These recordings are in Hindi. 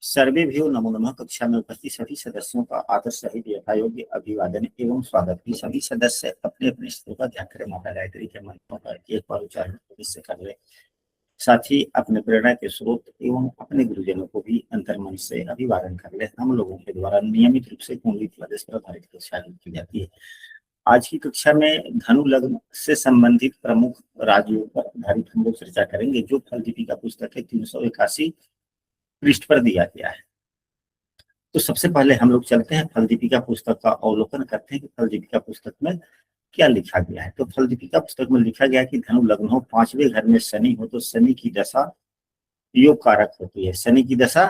सर्वेभ्यो नमो नमः। कक्षा में उपस्थित सभी सदस्यों का आदर सहित यथायोग्य अभिवादन एवं स्वागत भी। सभी सदस्य अपने अपने स्त्रों का ध्यान करें। माता गायत्री के मंत्रों का एक बार उच्चारण से कर ले। साथ ही अपने प्रेरणा के स्रोत एवं अपने गुरुजनों को भी अंतर्मन से अभिवादन कर ले। हम लोगों के द्वारा नियमित रूप से कुंडली प्रदेश पर आधारित कक्षा की जाती है। आज की कक्षा में धनु लग्न से संबंधित प्रमुख राजियों पर आधारित हम लोग चर्चा करेंगे, जो फल दीपिका पुस्तक है 381 पृष्ठ पर दिया गया है। तो सबसे पहले हम लोग चलते हैं फल दीपिका पुस्तक का अवलोकन करते हैं कि फल दीपिका पुस्तक में क्या लिखा गया है। तो फल दीपिका पुस्तक में लिखा गया है कि धनु लग्न हो, 5वें घर में शनि हो तो शनि की दशा योग कारक होती है। शनि की दशा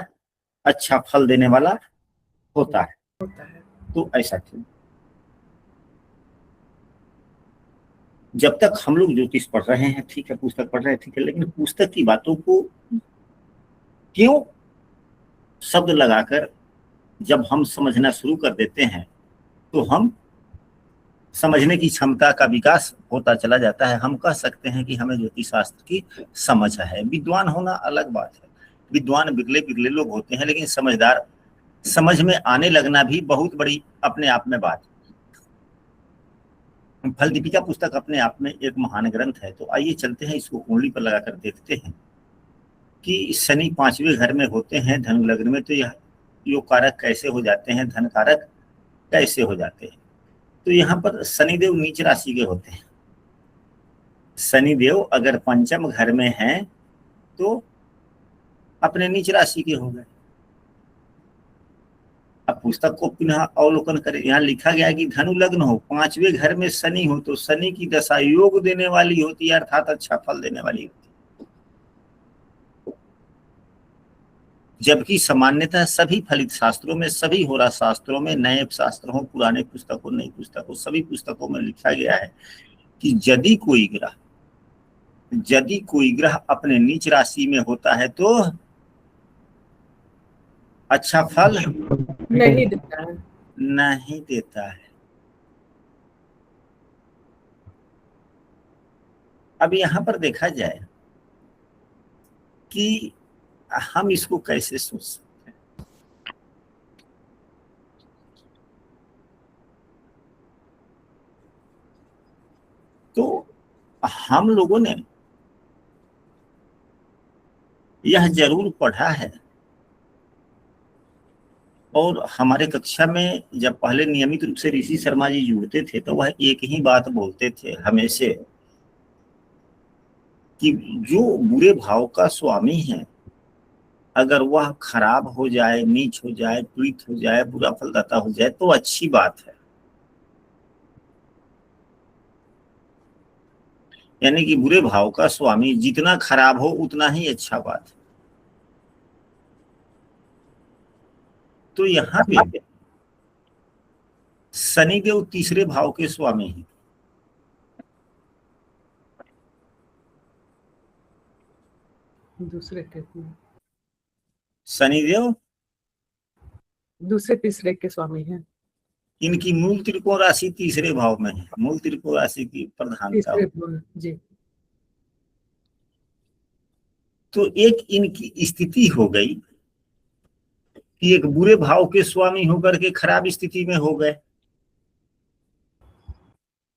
अच्छा फल देने वाला होता है। तो ऐसा क्यों? जब तक हम लोग ज्योतिष पढ़ रहे हैं, ठीक है, पुस्तक पढ़ रहे हैं, ठीक है, लेकिन पुस्तक की बातों को क्यों शब्द लगाकर जब हम समझना शुरू कर देते हैं तो हम समझने की क्षमता का विकास होता चला जाता है। हम कह सकते हैं कि हमें ज्योतिष शास्त्र की समझ है। विद्वान होना अलग बात है, विद्वान बिरले बिरले लोग होते हैं, लेकिन समझदार समझ में आने लगना भी बहुत बड़ी अपने आप में बात है। फल दीपिका पुस्तक अपने आप में एक महान ग्रंथ है। तो आइए चलते हैं, इसको कुंडली पर लगाकर देखते हैं कि शनि 5वें घर में होते हैं धनु लग्न में, तो यह योग कारक कैसे हो जाते हैं, धन कारक कैसे हो जाते हैं। तो यहाँ पर शनिदेव नीच राशि के होते हैं। शनिदेव अगर पंचम घर में हैं तो अपने नीच राशि के हो गए। अब पुस्तक को पुनः अवलोकन करें। यहाँ लिखा गया है कि धनु लग्न हो, 5वें घर में शनि हो तो शनि की दशा योग देने वाली होती है, अर्थात अच्छा फल देने वाली होती है। जबकि सामान्यतः सभी फलित शास्त्रों में, सभी होरा शास्त्रों में, नए शास्त्र हो, पुराने पुस्तकों, नई पुस्तकों, सभी पुस्तकों में लिखा गया है कि यदि कोई ग्रह अपने नीच राशि में होता है तो अच्छा फल नहीं देता है। अब यहाँ पर देखा जाए कि हम इसको कैसे सोच सकते हैं। तो हम लोगों ने यह जरूर पढ़ा है और हमारे कक्षा में जब पहले नियमित रूप से ऋषि शर्मा जी जुड़ते थे तो वह एक ही बात बोलते थे हमेशा कि जो बुरे भाव का स्वामी है, अगर वह खराब हो जाए, नीच हो जाए, पीड़ित हो जाए, बुरा फलदाता हो जाए तो अच्छी बात है। यानी कि बुरे भाव का स्वामी जितना खराब हो उतना ही अच्छा बात है। तो यहाँ पे शनिदेव तीसरे भाव के स्वामी हैं। दूसरे शनिदेव दूसरे तीसरे के स्वामी हैं। इनकी मूल त्रिकोण राशि तीसरे भाव में है। मूल त्रिकोण राशि की प्रधानता जी। तो एक इनकी स्थिति हो गई कि एक बुरे भाव के स्वामी होकर के खराब स्थिति में हो गए।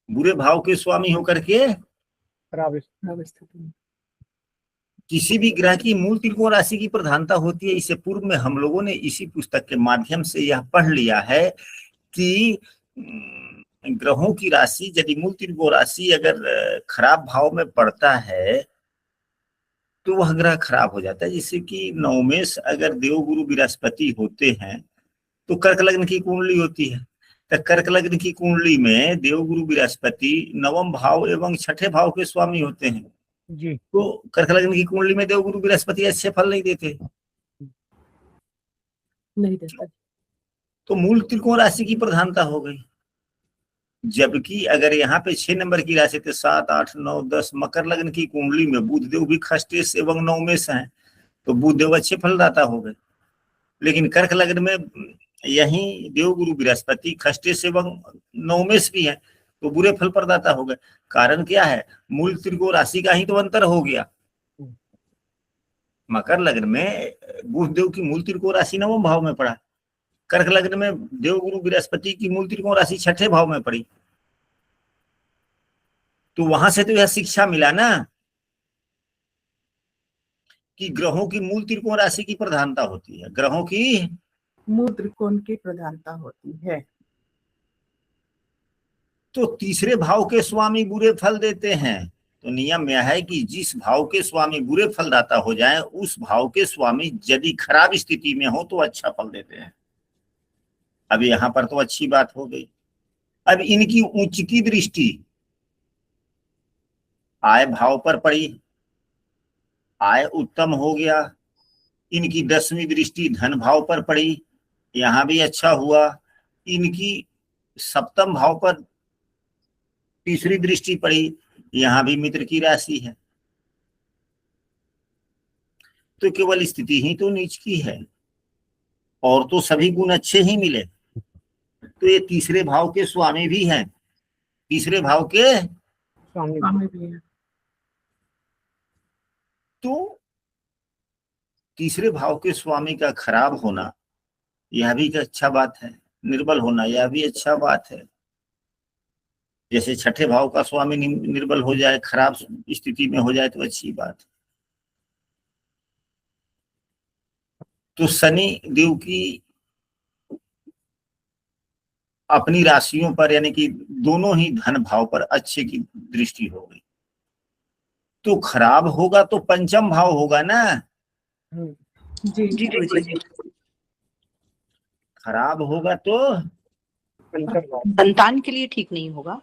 बुरे भाव के स्वामी होकर के खराब स्थिति में। किसी भी ग्रह की मूल त्रिकोण राशि की प्रधानता होती है। इससे पूर्व में हम लोगों ने इसी पुस्तक के माध्यम से यह पढ़ लिया है कि ग्रहों की राशि यदि मूल त्रिकोण राशि अगर खराब भाव में पड़ता है तो वह ग्रह खराब हो जाता है। जैसे कि नवमेश अगर देवगुरु बृहस्पति होते हैं तो कर्क लग्न की कुंडली होती है, तो कर्क लग्न की कुंडली में देवगुरु बृहस्पति नवम भाव एवं छठे भाव के स्वामी होते हैं जी। तो कर्क लग्न की कुंडली में देवगुरु बृहस्पति अच्छे फल नहीं देते। तो मूल त्रिकोण राशि की प्रधानता हो गई। जबकि अगर यहाँ पे 6 नंबर की राशि थे, 7, 8, 9, 10 मकर लग्न की कुंडली में बुध देव भी खष्टेश एवं नवमेश हैं तो बुध देव अच्छे फलदाता हो गए। लेकिन कर्क लग्न में यही देवगुरु बृहस्पति खष्टेश एवं नवमेश भी है तो बुरे फल प्रदाता हो गए। कारण क्या है? मूल त्रिकोण राशि का ही तो अंतर हो गया। मकर लग्न में बुधदेव की मूल त्रिकोण राशि नवम भाव में पड़ा, कर्क लग्न में देवगुरु बृहस्पति की मूल त्रिकोण राशि छठे भाव में पड़ी। तो वहां से तो यह शिक्षा मिला ना कि ग्रहों की मूल त्रिकोण राशि की प्रधानता होती है, ग्रहों की मूल त्रिकोण की प्रधानता होती है। तो तीसरे भाव के स्वामी बुरे फल देते हैं। तो नियम यह है कि जिस भाव के स्वामी बुरे फलदाता हो जाएं, उस भाव के स्वामी यदि खराब स्थिति में हो तो अच्छा फल देते हैं। अब यहां पर तो अच्छी बात हो गई। अब इनकी उच्च की दृष्टि आय भाव पर पड़ी, आय उत्तम हो गया। इनकी 10वीं दृष्टि धन भाव पर पड़ी, यहां भी अच्छा हुआ। इनकी सप्तम भाव पर तीसरी दृष्टि पड़ी, यहां भी मित्र की राशि है। तो केवल स्थिति ही तो नीच की है, और तो सभी गुण अच्छे ही मिले। तो ये तीसरे भाव के स्वामी भी हैं, तीसरे भाव के स्वामी भी है। तो तीसरे भाव के स्वामी का खराब होना यह भी एक अच्छा बात है, निर्बल होना यह भी अच्छा बात है। जैसे छठे भाव का स्वामी निर्बल हो जाए, खराब स्थिति में हो जाए तो अच्छी बात है। तो शनि देव की अपनी राशियों पर यानी कि दोनों ही धन भाव पर अच्छे की दृष्टि हो गई। तो खराब होगा तो पंचम भाव होगा ना, जी जी जी। खराब होगा तो संतान के लिए ठीक नहीं होगा।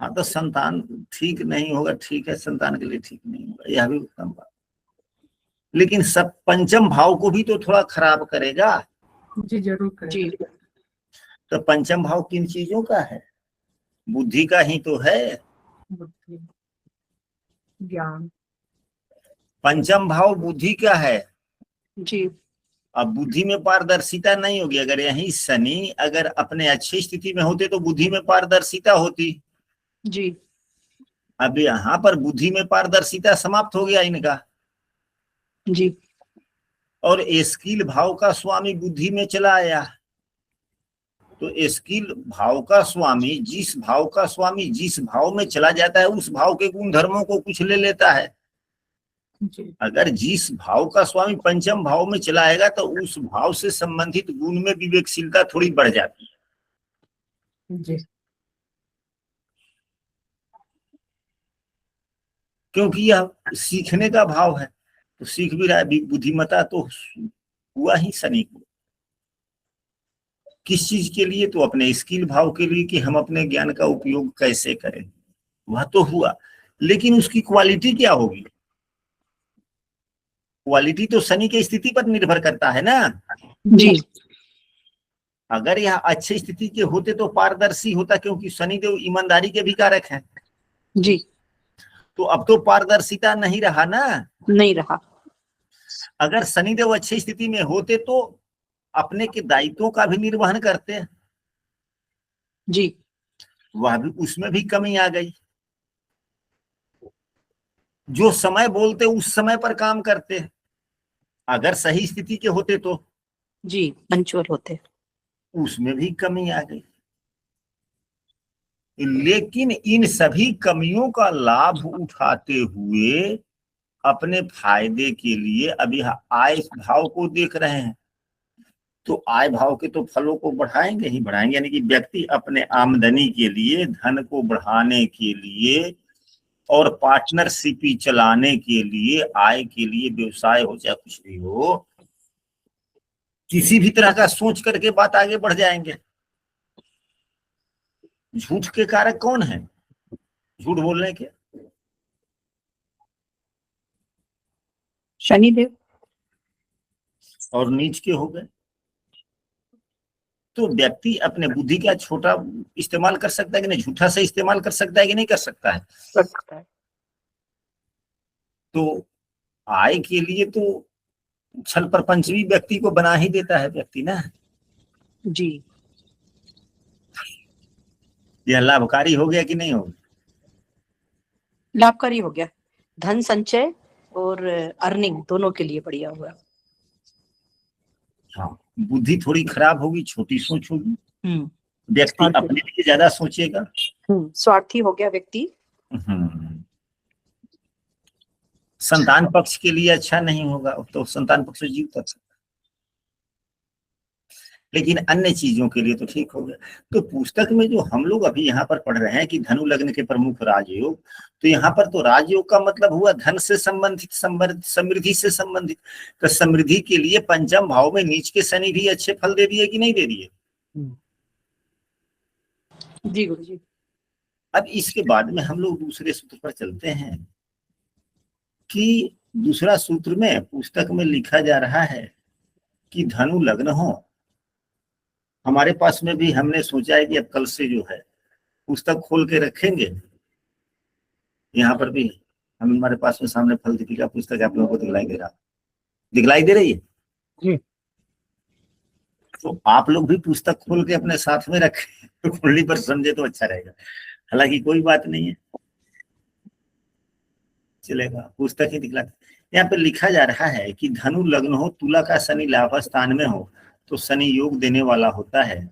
हाँ, तो संतान ठीक नहीं होगा, ठीक है, संतान के लिए ठीक नहीं होगा, यह भी उत्तम बात। लेकिन सब पंचम भाव को भी तो थोड़ा खराब करेगा। जी जरूर करेगा। जी तो पंचम भाव किन चीजों का है? बुद्धि का ही तो है। बुद्धि, ज्ञान। पंचम भाव बुद्धि का है। जी अब बुद्धि में पारदर्शिता नहीं होगी। अगर यही शनि अगर अपने अच्छी स्थिति में होते तो बुद्धि में पारदर्शिता होती। जी अब यहाँ पर बुद्धि में पारदर्शिता समाप्त हो गया इनका। जी और स्किल भाव का स्वामी बुद्धि में चला आया। तो स्किल भाव का स्वामी जिस भाव में चला जाता है, उस भाव के गुण धर्मों को कुछ ले लेता है। जी अगर जिस भाव का स्वामी पंचम भाव में चला आएगा तो उस भाव से संबंधित गुण में विवेकशीलता थोड़ी बढ़ जाती है। जी क्योंकि यह सीखने का भाव है, तो सीख भी रहा है। बुद्धिमत्ता तो हुआ ही शनि को। किस चीज के लिए? तो अपने स्किल भाव के लिए कि हम अपने ज्ञान का उपयोग कैसे करें, वह तो हुआ। लेकिन उसकी क्वालिटी क्या होगी? क्वालिटी तो शनि की स्थिति पर निर्भर करता है ना। जी अगर यह अच्छी स्थिति के होते तो पारदर्शी होता, क्योंकि शनिदेव ईमानदारी के भी कारक हैं। जी तो अब तो पारदर्शिता नहीं रहा ना। नहीं रहा। अगर शनिदेव अच्छी स्थिति में होते तो अपने के दायित्वों का भी निर्वहन करते, जी वह भी उसमें भी कमी आ गई। जो समय बोलते उस समय पर काम करते, अगर सही स्थिति के होते तो जी पंचुअल होते। उसमें भी कमी आ गई। लेकिन इन सभी कमियों का लाभ उठाते हुए अपने फायदे के लिए अभी आय भाव को देख रहे हैं। तो आय भाव के तो फलों को बढ़ाएंगे ही बढ़ाएंगे, यानी कि व्यक्ति अपने आमदनी के लिए, धन को बढ़ाने के लिए और पार्टनरशिप चलाने के लिए, आय के लिए, व्यवसाय हो चाहे कुछ भी हो, किसी भी तरह का सोच करके बात आगे बढ़ जाएंगे। झूठ के कारक कौन है? झूठ बोलने के शनिदेव। और नीच के हो गए। तो व्यक्ति अपने बुद्धि का छोटा इस्तेमाल कर सकता है कि नहीं, झूठा से इस्तेमाल कर सकता है कि नहीं कर सकता है। कर सकता है। तो आय के लिए तो छल प्रपंच भी व्यक्ति को बना ही देता है व्यक्ति ना। जी यह लाभकारी हो गया कि नहीं हो गया? लाभकारी हो गया। धन संचय और अर्निंग दोनों के लिए बढ़िया हुआ। हाँ, बुद्धि थोड़ी खराब होगी, छोटी सोच होगी, व्यक्ति स्वार्थी। अपने लिए ज्यादा सोचेगा। स्वार्थी हो गया व्यक्ति। संतान पक्ष के लिए अच्छा नहीं होगा, तो संतान पक्ष जीव तक, लेकिन अन्य चीजों के लिए तो ठीक हो गया। तो पुस्तक में जो हम लोग अभी यहाँ पर पढ़ रहे हैं कि धनु लग्न के प्रमुख राजयोग, तो यहाँ पर तो राजयोग का मतलब हुआ धन से संबंधित, समृद्धि से संबंधित। तो समृद्धि के लिए पंचम भाव में नीच के शनि भी अच्छे फल दे दिए कि नहीं दे दिए? जी गुरु जी। अब इसके बाद में हम लोग दूसरे सूत्र पर चलते हैं कि दूसरा सूत्र में पुस्तक में लिखा जा रहा है कि धनु लग्न हो। हमारे पास में भी हमने सोचा है कि अब कल से जो है पुस्तक खोल के रखेंगे। यहाँ पर भी हम, हमारे पास में सामने फल दीपिका पुस्तक आप लोगों को दिखलाई दे रही है जी। तो आप लोग भी पुस्तक खोल के अपने साथ में रखें, तो कुंडली पर समझे तो अच्छा रहेगा। हालांकि कोई बात नहीं है, चलेगा, पुस्तक ही दिखला। यहाँ पे लिखा जा रहा है कि धनु लग्न हो, तुला का शनि लाभ स्थान में हो तो शनि योग देने वाला होता है।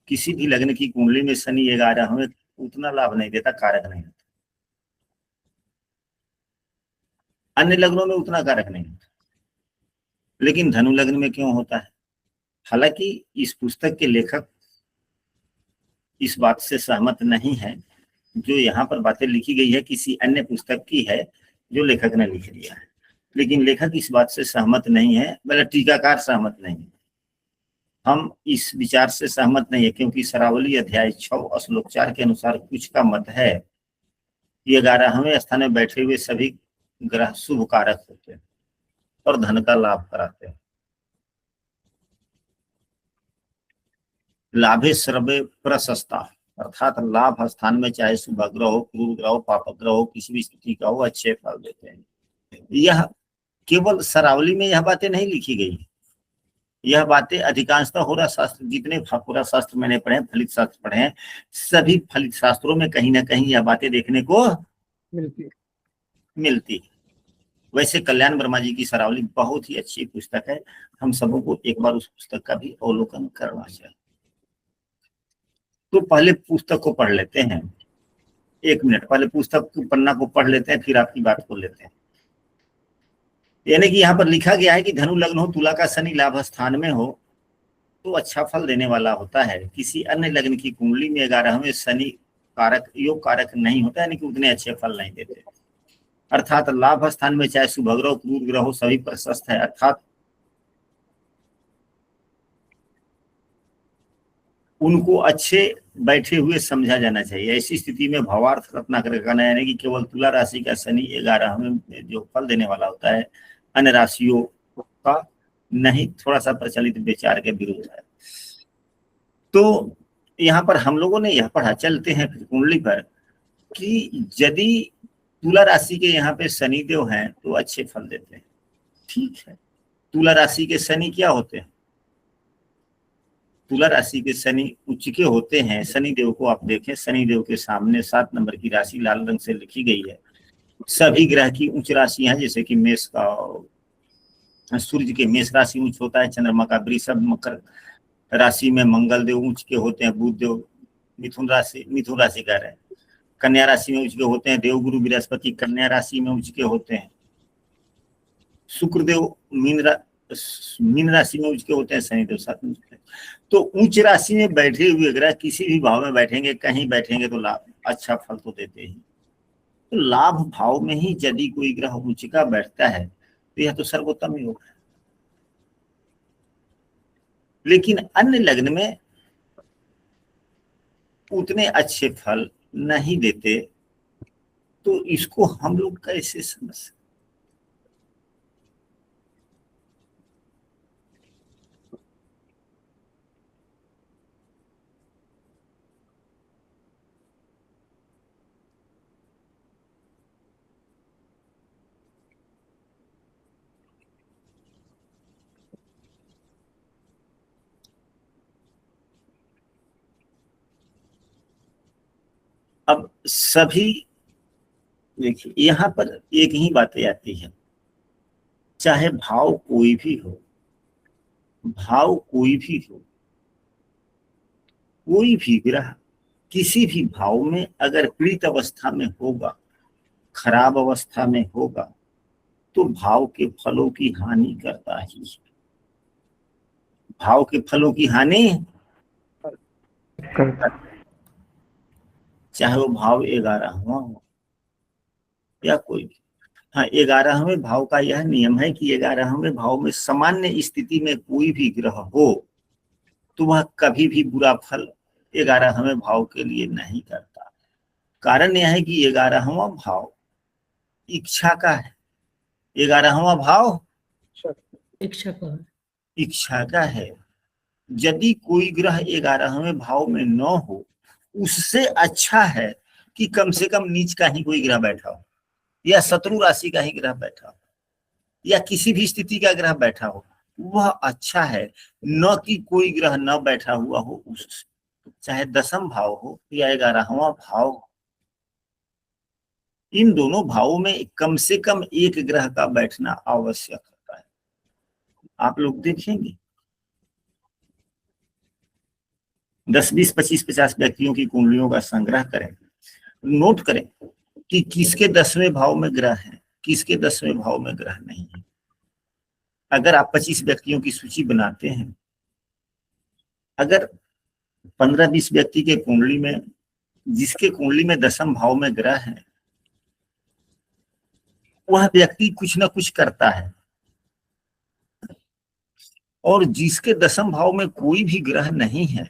किसी भी लग्न की कुंडली में शनि 11 में उतना लाभ नहीं देता, कारक नहीं होता। अन्य लग्नों में उतना कारक नहीं होता, लेकिन धनु लग्न में क्यों होता है? हालांकि इस पुस्तक के लेखक इस बात से सहमत नहीं है। जो यहाँ पर बातें लिखी गई है किसी अन्य पुस्तक की है जो लेखक ने लिख दिया है, लेकिन लेखक इस बात से सहमत नहीं है, मतलब टीकाकार सहमत नहीं है। हम इस विचार से सहमत नहीं है, क्योंकि सरावली अध्याय 6 श्लोक 4 के अनुसार कुछ का मत है कि 11वें स्थान में बैठे हुए सभी ग्रह शुभ कारक होते हैं और धन का लाभ कराते हैं। लाभे सर्वे प्रशस्ता, अर्थात लाभ स्थान में चाहे शुभ ग्रह हो, क्रूर ग्रह हो, पाप ग्रह हो, किसी भी स्थिति का हो, अच्छे फल देते हैं। यह केवल सरावली में यह बातें नहीं लिखी गई, यह बातें अधिकांशतः होरा शास्त्र, जितने होरा शास्त्र मैंने पढ़े, फलित शास्त्र पढ़े हैं, सभी फलित शास्त्रों में कहीं ना कहीं यह बातें देखने को मिलती है। वैसे कल्याण वर्मा जी की सरावली बहुत ही अच्छी पुस्तक है, हम सबों को एक बार उस पुस्तक का भी अवलोकन करना चाहिए। तो पहले पुस्तक को पढ़ लेते हैं, 1 मिनट पहले पुस्तक के पन्ना को पढ़ लेते हैं, फिर आपकी बात को लेते हैं। यानी कि यहाँ पर लिखा गया है कि धनु लग्न हो, तुला का शनि लाभ स्थान में हो तो अच्छा फल देने वाला होता है। किसी अन्य लग्न की कुंडली में 11वें शनि कारक, योग कारक नहीं होता, यानी कि उतने अच्छे फल नहीं देते। अर्थात लाभ स्थान में चाहे शुभ ग्रह, क्रूर ग्रह हो, सभी प्रशस्त है, अर्थात उनको अच्छे बैठे हुए समझा जाना चाहिए। ऐसी स्थिति में भावार्थ रत्नाकर का कहना है कि केवल तुला राशि का शनि 11 में जो फल देने वाला होता है, अन्य राशियों का नहीं, थोड़ा सा प्रचलित विचार के विरुद्ध है। तो यहाँ पर हम लोगों ने यह पढ़ा, चलते हैं फिर कुंडली पर, कि यदि तुला राशि के यहाँ पे शनिदेव हैं तो अच्छे फल देते हैं। ठीक है, तुला राशि के शनि क्या होते हैं? तुला राशि के शनि उच्च के होते हैं। शनिदेव को आप देखें, शनिदेव के सामने 7 नंबर की राशि लाल रंग से लिखी गई है। सभी ग्रह की उच्च राशियां, जैसे कि मेष का, सूर्य के मेष राशि उच्च होता है, चंद्रमा का वृषभ मकर राशि में मंगल देव उच्च के होते हैं, बुध देव मिथुन राशि कह रहे हैं, कन्या राशि में उच्च के होते हैं, देवगुरु बृहस्पति कन्या राशि में उच्च के होते हैं, शुक्रदेव मीन राशि में उच्च के होते हैं, शनिदेव 7 में उच्च के। तो उच्च राशि में बैठे हुए ग्रह किसी भी भाव में बैठेंगे, कहीं बैठेंगे तो लाभ, अच्छा फल तो देते ही। तो लाभ भाव में ही यदि कोई ग्रह उच्च का बैठता है तो यह तो सर्वोत्तम ही होगा। लेकिन अन्य लग्न में उतने अच्छे फल नहीं देते, तो इसको हम लोग कैसे समझ सकते? अब सभी देखिए, यहाँ पर एक ही बातें आती है चाहे भाव कोई भी हो, भाव कोई भी हो, कोई भी ग्रह किसी भी भाव में अगर पीड़ित अवस्था में होगा, खराब अवस्था में होगा, तो भाव के फलों की हानि करता ही है। भाव के फलों की हानि चाहे वो भाव 11वां हो या कोई भी। हाँ, 11वें भाव का यह नियम है कि 11वें भाव में सामान्य स्थिति में कोई भी ग्रह हो तो वह कभी भी बुरा फल 11वें भाव के लिए नहीं करता। कारण यह है कि 11वां भाव इच्छा का है। 11वां भाव इच्छा का है। इच्छा का है। यदि कोई ग्रह 11वें भाव में न हो, उससे अच्छा है कि कम से कम नीच का ही कोई ग्रह बैठा हो, या शत्रु राशि का ही ग्रह बैठा हो, या किसी भी स्थिति का ग्रह बैठा हो, वह अच्छा है, न कि कोई ग्रह न बैठा हुआ हो उससे। चाहे 10वां भाव हो या 11वां भाव हो, इन दोनों भावों में कम से कम एक ग्रह का बैठना आवश्यक होता है। आप लोग देखेंगे 10, 20, 25, 50 व्यक्तियों की कुंडलियों का संग्रह करें, नोट करें कि किसके 10वें भाव में ग्रह है, किसके 10वें भाव में ग्रह नहीं है। अगर आप 25 व्यक्तियों की सूची बनाते हैं, अगर 15-20 व्यक्ति के कुंडली में, जिसके कुंडली में 10वां भाव में ग्रह है, वह व्यक्ति कुछ ना कुछ करता है, और जिसके 10वां भाव में कोई भी ग्रह नहीं है,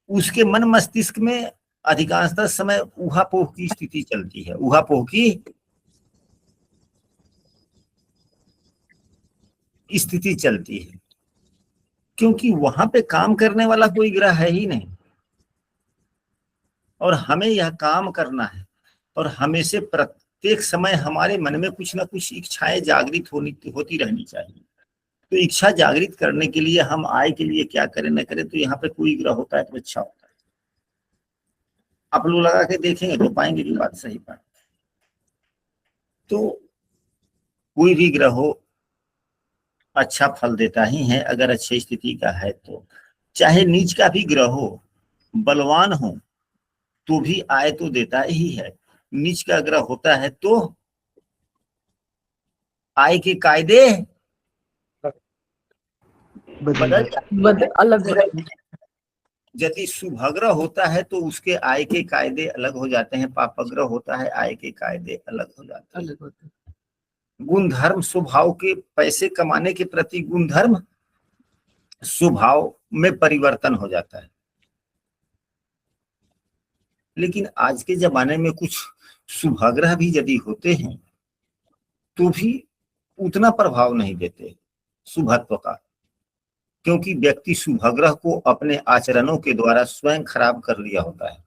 उसके मन मस्तिष्क में अधिकांशतः समय ऊहापोह की स्थिति चलती है। ऊहापोह की स्थिति चलती है, क्योंकि वहां पे काम करने वाला कोई ग्रह है ही नहीं, और हमें यह काम करना है, और हमें से प्रत्येक समय हमारे मन में कुछ ना कुछ इच्छाएं जागृत होती रहनी चाहिए। तो इच्छा जागृत करने के लिए हम आय के लिए क्या करें न करें, तो यहाँ पे कोई ग्रह होता है तो अच्छा होता है। आप लोग लगा के देखेंगे तो पाएंगे कि बात सही पाए। तो कोई भी ग्रह हो अच्छा फल देता ही है अगर अच्छी स्थिति का है तो। चाहे नीच का भी ग्रह हो, बलवान हो, तो भी आय तो देता ही है। नीच का ग्रह होता है तो आय के कायदे बदल अलग जाते हैं। यदि शुभग्रह होता है तो उसके आय के कायदे अलग हो जाते हैं, पापग्रह होता है आय के कायदे अलग हो जाते हैं। अलग होते हैं। गुणधर्म स्वभाव के, पैसे कमाने के प्रति गुणधर्म स्वभाव में परिवर्तन हो जाता है। लेकिन आज के जमाने में कुछ शुभग्रह भी यदि होते हैं तो भी उतना प्रभाव नहीं देते शुभत्व का, क्योंकि व्यक्ति शुभग्रह को अपने आचरणों के द्वारा स्वयं खराब कर लिया होता है।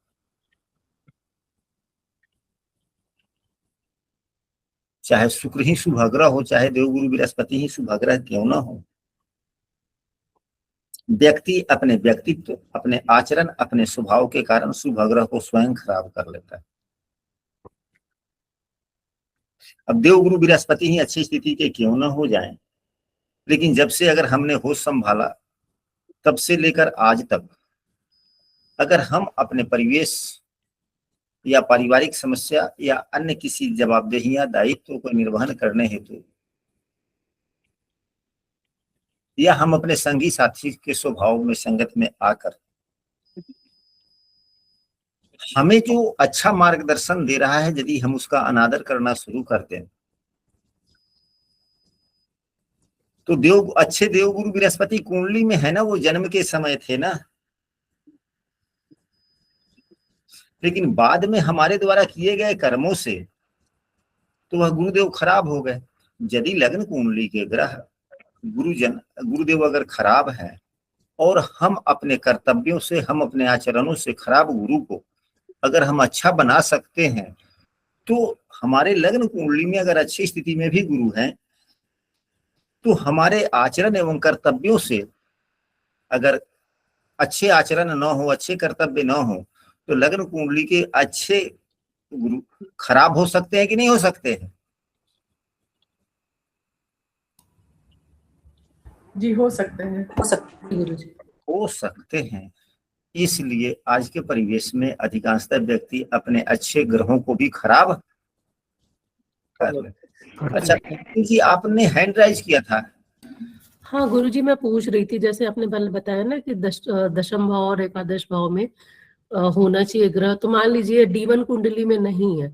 चाहे शुक्र ही शुभग्रह हो, चाहे देवगुरु बृहस्पति ही शुभग्रह क्यों ना हो, व्यक्ति अपने व्यक्तित्व, अपने आचरण, अपने स्वभाव के कारण शुभग्रह को स्वयं खराब कर लेता है। अब देवगुरु बृहस्पति ही अच्छी स्थिति के क्यों ना हो जाएं, लेकिन जब से अगर हमने होश संभाला तब से लेकर आज तक, अगर हम अपने परिवेश या पारिवारिक समस्या या अन्य किसी जवाबदेही या दायित्व को निर्वहन करने हेतु, या हम अपने संगी साथी के स्वभाव में संगत में आकर हमें जो अच्छा मार्गदर्शन दे रहा है, यदि हम उसका अनादर करना शुरू करते हैं तो अच्छे देवगुरु बृहस्पति कुंडली में है ना, वो जन्म के समय थे ना, लेकिन बाद में हमारे द्वारा किए गए कर्मों से तो वह गुरुदेव खराब हो गए। यदि लग्न कुंडली के ग्रह गुरुदेव अगर खराब है और हम अपने कर्तव्यों से, हम अपने आचरणों से खराब गुरु को अगर हम अच्छा बना सकते हैं, तो हमारे लग्न कुंडली में अगर अच्छी स्थिति में भी गुरु हैं तो हमारे आचरण एवं कर्तव्यों से अगर अच्छे आचरण न हो, अच्छे कर्तव्य न हो, तो लग्न कुंडली के अच्छे गुरु खराब हो सकते हैं कि नहीं हो सकते हैं? जी हो सकते हैं। गुरु जी। हो सकते हैं। इसलिए आज के परिवेश में अधिकांशतः व्यक्ति अपने अच्छे ग्रहों को भी खराब कर लेते। अच्छा जी, आपने हैंड राइज किया था। हाँ गुरु जी, मैं पूछ रही थी, जैसे आपने पहले बताया ना कि दशम भाव और एकादश भाव में होना चाहिए ग्रह, तो मान लीजिए D1 कुंडली में नहीं है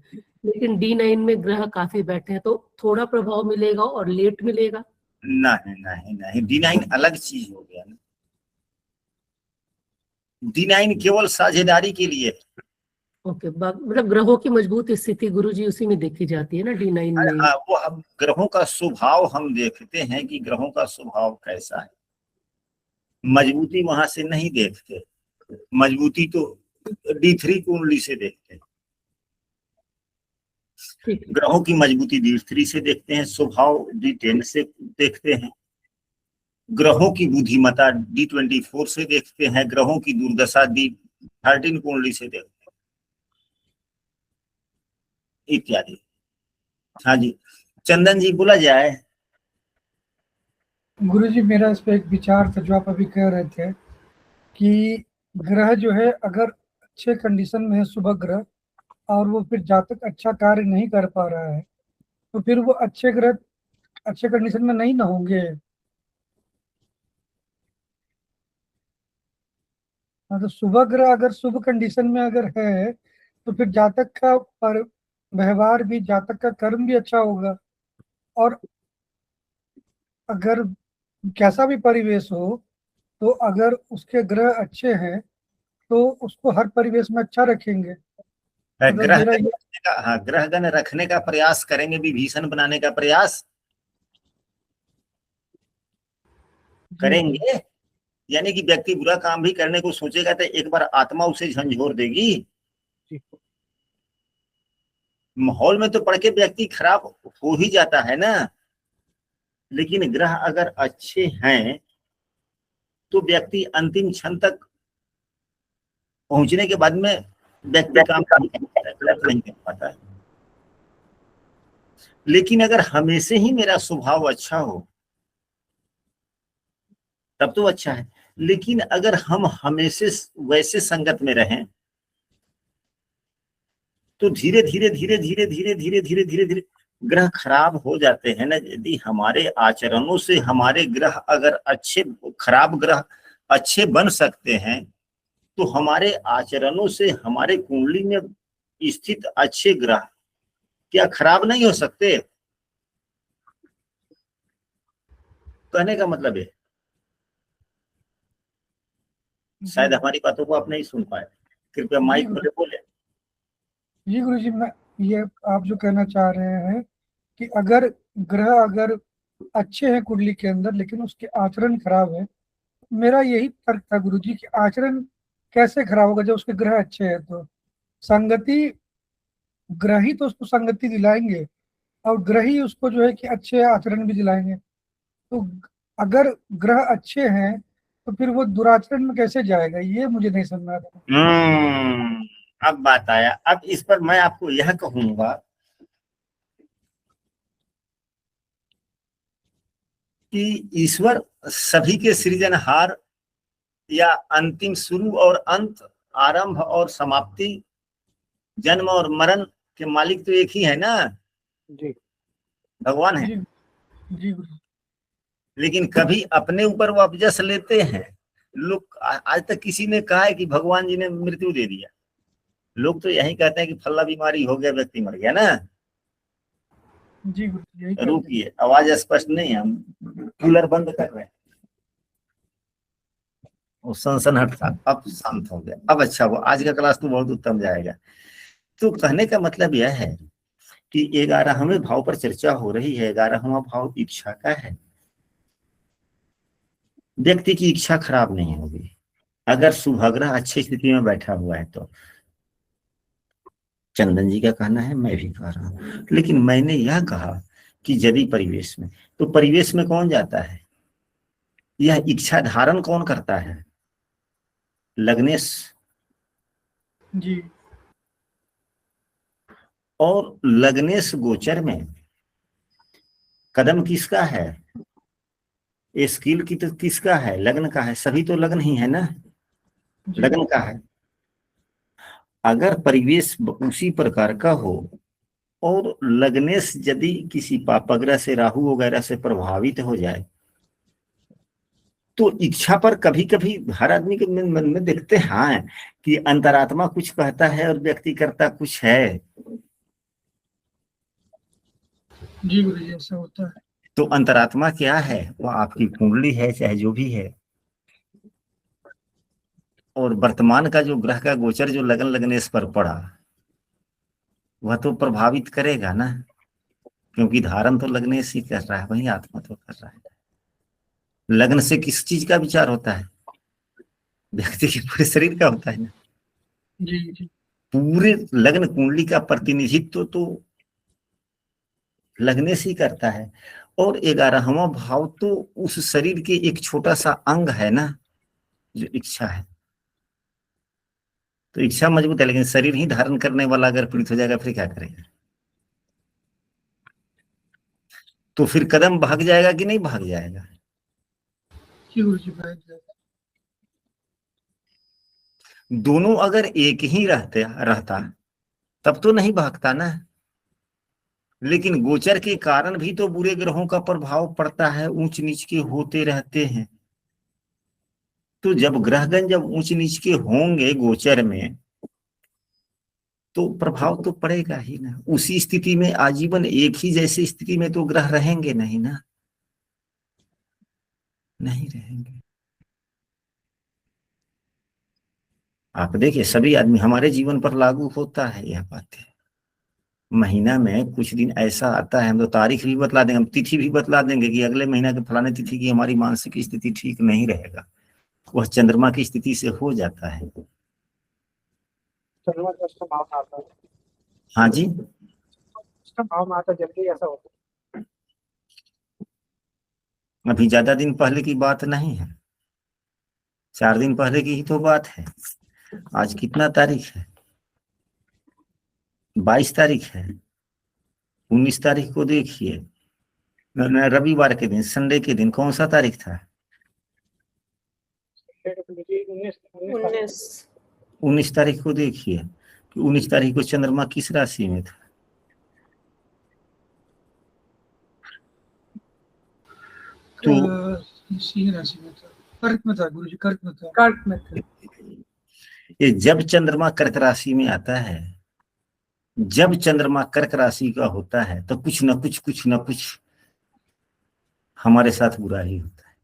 लेकिन D9 में ग्रह काफी बैठे हैं, तो थोड़ा प्रभाव मिलेगा और लेट मिलेगा। नहीं नहीं नहीं, D9 अलग चीज हो गया ना। D9 केवल साझेदारी के लिए। ओके, मतलब ग्रहों की मजबूत स्थिति गुरु जी उसी में देखी जाती है ना, D9 में। हाँ, वो अब ग्रहों का स्वभाव हम देखते हैं कि ग्रहों का स्वभाव कैसा है, मजबूती वहां से नहीं देखते। मजबूती तो D3 कुंडली से देखते हैं। ठीक है। ग्रहों की मजबूती D3 से देखते हैं, स्वभाव D10 से देखते हैं। ग्रहों की बुद्धिमत्ता D24 से देखते हैं। ग्रहों की दुर्दशा D13 कुंडली से देखते हैं, इत्यादि। हाँ जी, चंदन जी बोला जाए। गुरुजी, मेरा इस पे एक विचार था जो आप अभी कह रहे थे कि ग्रह जो है अगर अच्छे कंडीशन में है, शुभ ग्रह, और वो फिर जातक अच्छा कार्य नहीं कर पा रहा है, तो फिर वो अच्छे ग्रह अच्छे कंडीशन में नहीं ना होंगे। हाँ, तो शुभ ग्रह अगर शुभ कंडीशन में अगर है तो फिर जातक का पर व्यवहार भी, जातक का कर्म भी अच्छा होगा। और अगर कैसा भी परिवेश हो, तो अगर उसके ग्रह अच्छे हैं तो उसको हर परिवेश में अच्छा रखेंगे। मतलब ग्रह मेरा गण ये, रखने का, हाँ, ग्रह गण रखने का प्रयास करेंगे, विभीषण बनाने का प्रयास जी करेंगे। यानी कि व्यक्ति बुरा काम भी करने को सोचेगा तो एक बार आत्मा उसे झंझोर देगी। जी माहौल में तो पढ़ के व्यक्ति खराब हो ही जाता है ना, लेकिन ग्रह अगर अच्छे हैं तो व्यक्ति अंतिम क्षण तक पहुंचने के बाद में व्यक्ति काम नहीं कर पाता है, गलत नहीं कर पाता है। लेकिन अगर हमेशा ही मेरा स्वभाव अच्छा हो तब तो अच्छा है। लेकिन अगर हम हमेशा वैसे संगत में रहें तो धीरे धीरे धीरे धीरे धीरे धीरे धीरे धीरे धीरे ग्रह खराब हो जाते हैं ना। यदि हमारे आचरणों से हमारे ग्रह अगर अच्छे, खराब ग्रह अच्छे बन सकते हैं, तो हमारे आचरणों से हमारे कुंडली में स्थित अच्छे ग्रह क्या खराब नहीं हो सकते? कहने का मतलब है, शायद हमारी बातों को आप नहीं सुन पाए। कृपया माइक खोले बोले। जी गुरु जी, मैं ये आप जो कहना चाह रहे हैं कि अगर ग्रह अगर अच्छे हैं कुंडली के अंदर लेकिन उसके आचरण खराब है, मेरा यही तर्क था गुरु जी कि आचरण कैसे खराब होगा जब उसके ग्रह अच्छे हैं। तो संगति, ग्रह ही तो उसको संगति दिलाएंगे, और ग्रह ही उसको जो है कि अच्छे आचरण भी दिलाएंगे। तो अगर ग्रह अच्छे हैं तो फिर वो दुराचरण में कैसे जाएगा, ये मुझे नहीं समझ आता। अब बात आया। अब इस पर मैं आपको यह कहूंगा कि ईश्वर सभी के सृजनहार या अंतिम शुरू और अंत, आरंभ और समाप्ति, जन्म और मरण के मालिक तो एक ही है ना, जी भगवान है। जी जी गुरु। लेकिन कभी अपने ऊपर वो अपजस लेते हैं लोग। आज तक किसी ने कहा है कि भगवान जी ने मृत्यु दे दिया? लोग तो यही कहते हैं कि फल्ला बीमारी हो गया, व्यक्ति मर गया ना। जी गुरु, यही कहते हैं। रुकिए, आवाज स्पष्ट नहीं है, हम कूलर बंद कर रहे हैं। वो सनसनाहट था, अब शांत हो गया। अब अच्छा हुआ, आज का क्लास तो बहुत उत्तम जाएगा। तो कहने का मतलब यह है कि 11वें भाव पर चर्चा हो रही है। 11वां भाव इच्छा का है। व्यक्ति की इच्छा खराब नहीं होगी अगर शुभग्रह अच्छी स्थिति में बैठा हुआ है तो। चंदन जी का कहना है, मैं भी कह रहा हूं। लेकिन मैंने यह कहा कि यदि परिवेश में, तो परिवेश में कौन जाता है? यह इच्छा धारण कौन करता है? लग्नेश। जी और लग्नेश गोचर में कदम किसका है? ये स्किल की तो किसका है? लग्न का है। सभी तो लग्न ही है ना, जी लग्न का है। अगर परिवेश उसी प्रकार का हो और लगने से यदि किसी पापग्रह से, राहु वगैरह से प्रभावित हो जाए, तो इच्छा पर कभी कभी हर आदमी के मन में देखते हैं कि अंतरात्मा कुछ कहता है और व्यक्ति करता कुछ है। जी गुरु जी, ऐसा होता है। तो अंतरात्मा क्या है? वह आपकी कुंडली है, चाहे जो भी है। और वर्तमान का जो ग्रह का गोचर जो लगन लगनेश पर पड़ा, वह तो प्रभावित करेगा ना, क्योंकि धारण तो लगनेश ही कर रहा है, वही आत्मा तो कर रहा है। लग्न से किस चीज का विचार होता है? व्यक्ति के पूरे शरीर का होता है ना। जी जी पूरे लग्न कुंडली का प्रतिनिधित्व तो लगने से ही करता है। और 11वां भाव तो उस शरीर के एक छोटा सा अंग है ना, जो इच्छा है। तो इच्छा मजबूत है, लेकिन शरीर ही धारण करने वाला अगर पीड़ित हो जाएगा फिर क्या करेगा? तो फिर कदम भाग जाएगा कि नहीं भाग जाएगा? जी गुरु जी, भाई जी। दोनों अगर एक ही रहता तब तो नहीं भागता ना। लेकिन गोचर के कारण भी तो बुरे ग्रहों का प्रभाव पड़ता है, ऊंच नीच के होते रहते हैं। तो जब ग्रहगण जब ऊंच नीच के होंगे गोचर में, तो प्रभाव तो पड़ेगा ही ना। उसी स्थिति में आजीवन एक ही जैसी स्थिति में तो ग्रह रहेंगे नहीं ना, नहीं रहेंगे। आप देखिए, सभी आदमी हमारे जीवन पर लागू होता है यह बातें। महीना में कुछ दिन ऐसा आता है, हम तो तारीख भी बतला देंगे, हम तिथि भी बतला देंगे कि अगले महीना के फलाने तिथि की हमारी मानसिक स्थिति ठीक नहीं रहेगा। वह चंद्रमा की स्थिति से हो जाता है। चंद्रमा का उसका भाव आता है, हाँ जी, उसका भाव में आता जल्दी ऐसा होता अभी ज्यादा दिन पहले की बात नहीं है, 4 दिन पहले की ही तो बात है। आज कितना तारीख है? 22 तारीख है। 19 तारीख को देखिए, रविवार के दिन, संडे के दिन कौन सा तारीख था? है। 19 19। 19 तारीख को देखिए कि 19 तारीख को चंद्रमा किस राशि में था? तो सिंह राशि में था, कर्क में था गुरु जी, कर्क में था। कर्क में थे। ये जब चंद्रमा कर्क राशि में आता है, जब चंद्रमा कर्क राशि का होता है, तो कुछ न कुछ हमारे साथ बुरा ही होता है।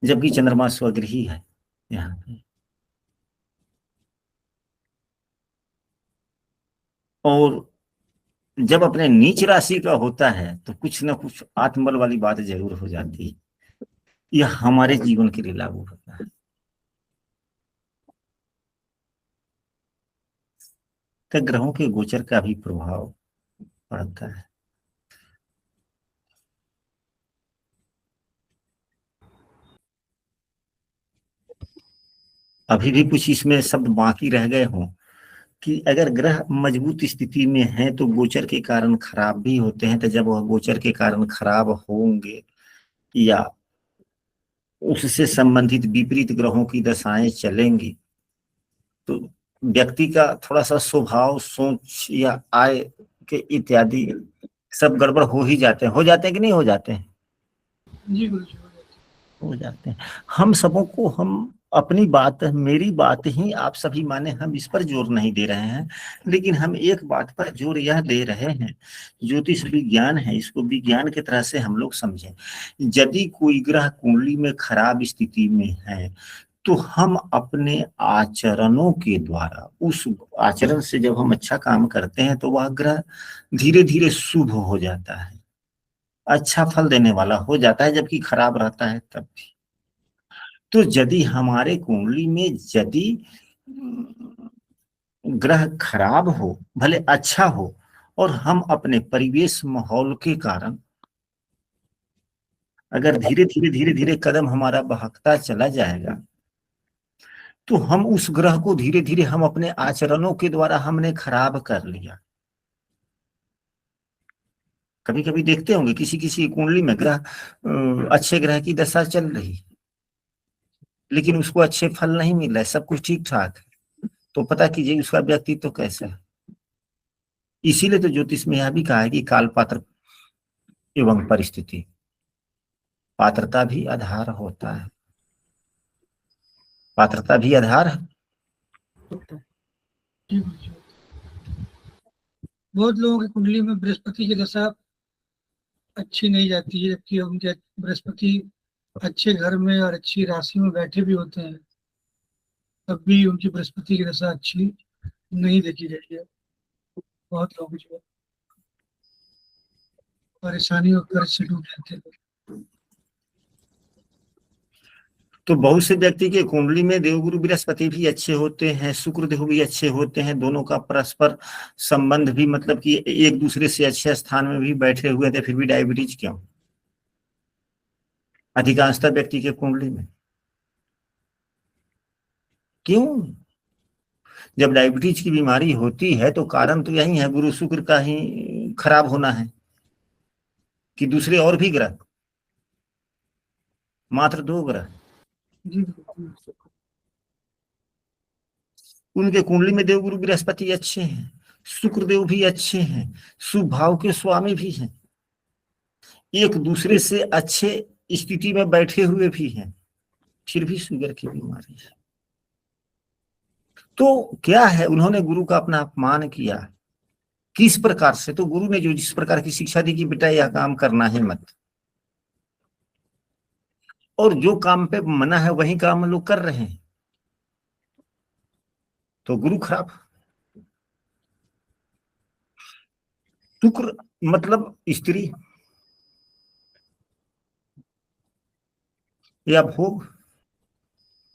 जबकि चंद्रमा स्वगृही है यहाँ पे। और जब अपने नीच राशि का होता है तो कुछ न कुछ आत्मबल वाली बात जरूर हो जाती है। यह हमारे जीवन के लिए लागू होता है। तो ग्रहों के गोचर का भी प्रभाव पड़ता है। अभी भी कुछ इसमें शब्द बाकी रह गए हों कि अगर ग्रह मजबूत स्थिति में है तो गोचर के कारण खराब भी होते हैं। तो जब वह गोचर के कारण खराब होंगे या उससे संबंधित विपरीत ग्रहों की दशाएं चलेंगी, तो व्यक्ति का थोड़ा सा स्वभाव, सोच या आय के इत्यादि सब गड़बड़ हो जाते हैं कि नहीं हो जाते हैं? जी गुरु जी, हो जाते हैं। हम सबों को, हम अपनी बात, मेरी बात ही आप सभी माने, हम इस पर जोर नहीं दे रहे हैं, लेकिन हम एक बात पर जोर यह दे रहे हैं, ज्योतिष विज्ञान है, इसको विज्ञान की तरह से हम लोग समझें। यदि कोई ग्रह कुंडली में खराब स्थिति में है, तो हम अपने आचरणों के द्वारा, उस आचरण से जब हम अच्छा काम करते हैं तो वह ग्रह धीरे धीरे शुभ हो जाता है, अच्छा फल देने वाला हो जाता है। जबकि खराब रहता है तब भी। तो यदि हमारे कुंडली में यदि ग्रह खराब हो, भले अच्छा हो, और हम अपने परिवेश माहौल के कारण अगर धीरे धीरे कदम हमारा बहकता चला जाएगा, तो हम उस ग्रह को धीरे धीरे हम अपने आचरणों के द्वारा हमने खराब कर लिया। कभी कभी देखते होंगे किसी किसी कुंडली में ग्रह अच्छे ग्रह की दशा चल रही है, लेकिन उसको अच्छे फल नहीं मिल रहा है, सब कुछ ठीक ठाक है, तो पता कीजिए उसका व्यक्तित्व कैसा है। इसीलिए तो ज्योतिष में यह भी कहा है कि काल पात्र एवं परिस्थिति, पात्रता भी आधार होता है, पात्रता भी आधार है। होता है। जी गुरुजी। बहुत लोगों की कुंडली में बृहस्पति की दशा अच्छी नहीं जाती है, जबकि उनके बृहस्पति अच्छे घर में और अच्छी राशि में बैठे भी होते हैं, तब भी उनकी बृहस्पति की दशा अच्छी नहीं देखी जाती है। बहुत लोग जो है परेशानी और कर्ज से डूब जाते हैं। तो बहुत से व्यक्ति के कुंडली में देवगुरु बृहस्पति भी अच्छे होते हैं, शुक्र देव भी अच्छे होते हैं, दोनों का परस्पर संबंध भी मतलब कि एक दूसरे से अच्छे स्थान में भी बैठे हुए थे, फिर भी डायबिटीज क्यों? अधिकांशतः व्यक्ति के कुंडली में क्यों? जब डायबिटीज की बीमारी होती है तो कारण तो यही है, गुरु शुक्र का ही खराब होना है कि दूसरे और भी ग्रह? मात्र 2 ग्रह। जी उनके कुंडली में देवगुरु बृहस्पति अच्छे हैं, शुक्रदेव भी अच्छे हैं, शुभ भाव के स्वामी भी हैं, एक दूसरे से अच्छे स्थिति में बैठे हुए भी हैं, फिर भी शुगर की बीमारी है। तो क्या है, उन्होंने गुरु का अपना अपमान किया। किस प्रकार से? तो गुरु ने जो जिस प्रकार की शिक्षा दी कि बेटा यह काम करना है मत, और जो काम पे मना है वही काम लोग कर रहे हैं, तो गुरु खराब। शुक्र मतलब स्त्री या भोग,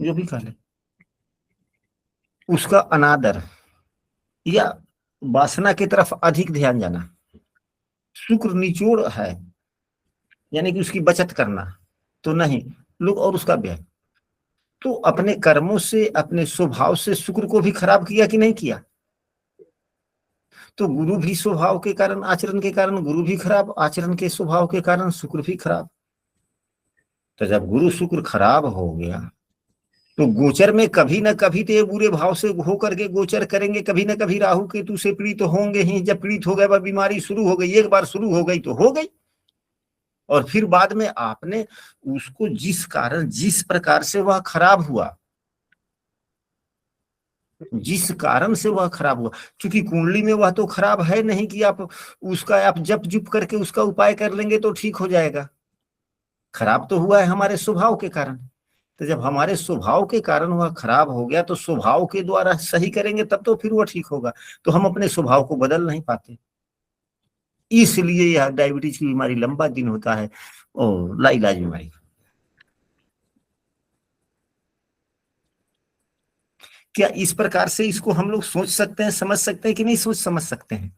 जो भी कह ले, उसका अनादर या वासना की तरफ अधिक ध्यान जाना। शुक्र निचोड़ है, यानी कि उसकी बचत करना तो नहीं लोग, और उसका व्यय। तो अपने कर्मों से, अपने स्वभाव से शुक्र को भी खराब किया कि नहीं किया? तो गुरु भी स्वभाव के कारण, आचरण के कारण गुरु भी खराब, आचरण के स्वभाव के कारण शुक्र भी खराब। तो जब गुरु शुक्र खराब हो गया तो गोचर में कभी ना कभी तो ये बुरे भाव से होकर के गोचर करेंगे, कभी ना कभी राहु केतु से पीड़ित तो होंगे ही। जब पीड़ित हो गए, वह बीमारी शुरू हो गई, एक बार शुरू हो गई तो हो गई, और फिर बाद में आपने उसको जिस कारण, जिस प्रकार से वह खराब हुआ, जिस कारण से वह खराब हुआ, क्योंकि कुंडली में वह तो खराब है नहीं कि आप उसका आप जप जुप करके उसका उपाय कर लेंगे तो ठीक हो जाएगा। खराब तो हुआ है हमारे स्वभाव के कारण। तो जब हमारे स्वभाव के कारण वह खराब हो गया तो स्वभाव के द्वारा सही करेंगे तब तो फिर वह ठीक होगा। तो हम अपने स्वभाव को बदल नहीं पाते, इसलिए यह डायबिटीज की बीमारी लंबा दिन होता है और लाइलाज बीमारी। क्या इस प्रकार से इसको हम लोग सोच सकते हैं, समझ सकते हैं कि नहीं सोच समझ सकते हैं?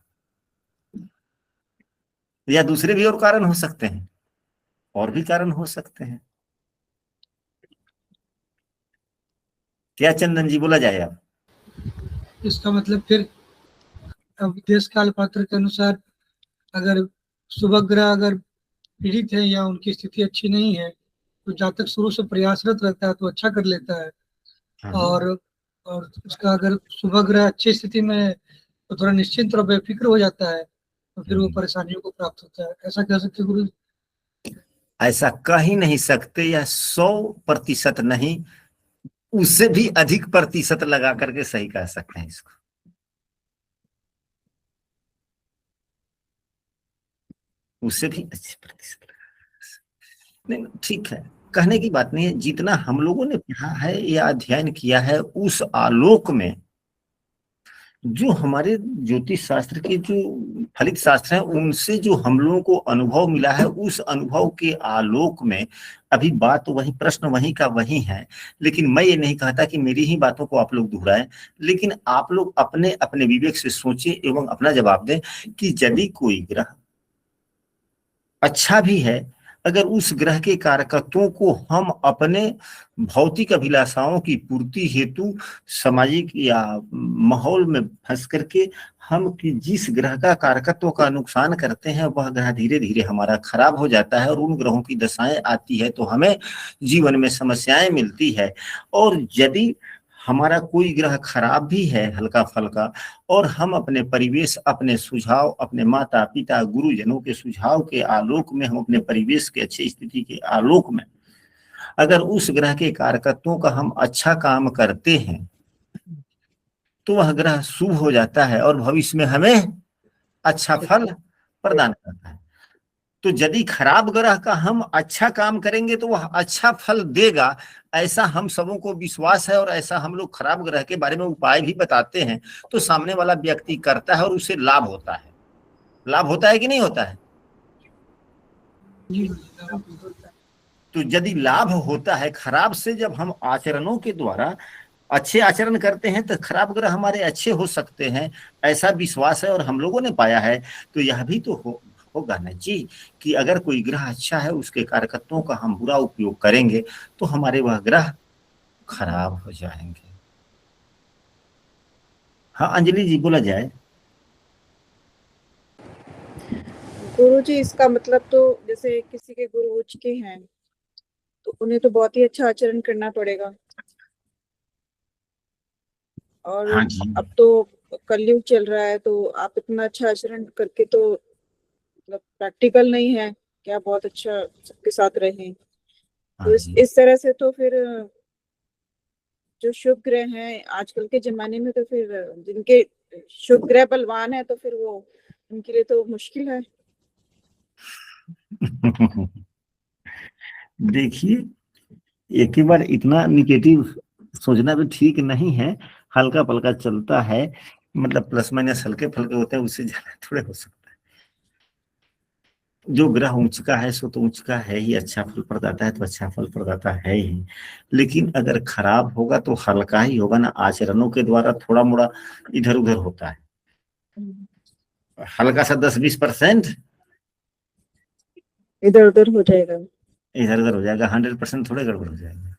या दूसरे भी और कारण हो सकते हैं? और भी कारण हो सकते हैं। क्या चंदन जी, बोला जाए अब? इसका मतलब फिर अब देश काल पात्र के अनुसार अगर शुभ ग्रह अगर पीड़ित है या उनकी स्थिति अच्छी नहीं है तो जातक शुरू से प्रयासरत रहता है तो अच्छा कर लेता है, और उसका अगर शुभ ग्रह अच्छी स्थिति में है तो थोड़ा निश्चिंत और बेफिक्र हो जाता है, तो फिर वो परेशानियों को प्राप्त होता है। ऐसा कह सकते गुरु? ऐसा कह ही नहीं सकते, यह 100% नहीं, उससे भी अधिक प्रतिशत लगा करके सही कह सकते हैं इसको। उससे भी अच्छे प्रतिशत नहीं, ठीक है, कहने की बात नहीं है। जितना हम लोगों ने पढ़ा है या अध्ययन किया है, उस आलोक में जो हमारे ज्योतिष शास्त्र के जो फलित शास्त्र हैं उनसे जो हम लोगों को अनुभव मिला है, उस अनुभव के आलोक में अभी बात वही, प्रश्न वही का वही है। लेकिन मैं ये नहीं कहता कि मेरी ही बातों को आप लोग दोहराएं, लेकिन आप लोग अपने अपने विवेक से सोचें एवं अपना जवाब दें कि यदि कोई ग्रह अच्छा भी है अगर उस ग्रह के कारकत्वों को हम अपने भौतिक अभिलाषाओं की पूर्ति हेतु सामाजिक या माहौल में फंस करके हम कि जिस ग्रह का कारकत्व का नुकसान करते हैं वह ग्रह धीरे धीरे हमारा खराब हो जाता है और उन ग्रहों की दशाएं आती है तो हमें जीवन में समस्याएं मिलती है। और यदि हमारा कोई ग्रह खराब भी है हल्का फल्का और हम अपने परिवेश, अपने सुझाव, अपने माता पिता गुरुजनों के सुझाव के आलोक में, हम अपने परिवेश के अच्छी स्थिति के आलोक में अगर उस ग्रह के कारकत्वों का हम अच्छा काम करते हैं तो वह ग्रह शुभ हो जाता है और भविष्य में हमें अच्छा फल प्रदान करता है। तो यदि खराब ग्रह का हम अच्छा काम करेंगे तो वह अच्छा फल देगा, ऐसा हम सबों को विश्वास है। और ऐसा हम लोग खराब ग्रह के बारे में उपाय भी बताते हैं तो सामने वाला व्यक्ति करता है और उसे लाभ होता है। लाभ होता है कि नहीं होता है? तो यदि लाभ होता है खराब से, जब हम आचरणों के द्वारा अच्छे आचरण करते हैं तो खराब ग्रह हमारे अच्छे हो सकते हैं, ऐसा विश्वास है और हम लोगों ने पाया है। तो यह भी तो होगा ना जी कि अगर कोई ग्रह अच्छा है उसके कारकत्वों का हम बुरा उपयोग करेंगे तो हमारे वह ग्रह खराब हो जाएंगे। हाँ अंजलि जी बोला जाए। गुरु जी इसका मतलब तो जैसे किसी के गुरु उच्च के हैं तो उन्हें तो बहुत ही अच्छा आचरण करना पड़ेगा। और हाँ जी। अब तो कलयुग चल रहा है तो आप इतना अच्छा आचरण करके तो मतलब प्रैक्टिकल नहीं है कि आप बहुत अच्छा सबके साथ रहें। हाँ तो जी। इस तरह से तो फिर जो शुभ ग्रह हैं आजकल के जमाने में, तो फिर जिनके शुभ ग्रह बलवान है तो फिर वो उनके लिए तो मुश्किल है। देखिए एक ही बार इतना निगेटिव सोचना भी ठीक नहीं है, हल्का पल्का चलता है, मतलब प्लस माइनस हल्के फल्के होते हैं, उससे ज्यादा थोड़े हो सकता है। जो ग्रह उच्च का है सो तो उच्च का है ही, अच्छा फल प्रदाता है तो अच्छा फल प्रदाता है ही। लेकिन अगर खराब होगा तो हल्का ही होगा ना, आचरणों के द्वारा थोड़ा मोड़ा इधर उधर होता है, हल्का सा 10-20% इधर उधर हो जाएगा। इधर उधर हो जाएगा, 100% थोड़े गड़बड़ हो जाएगा।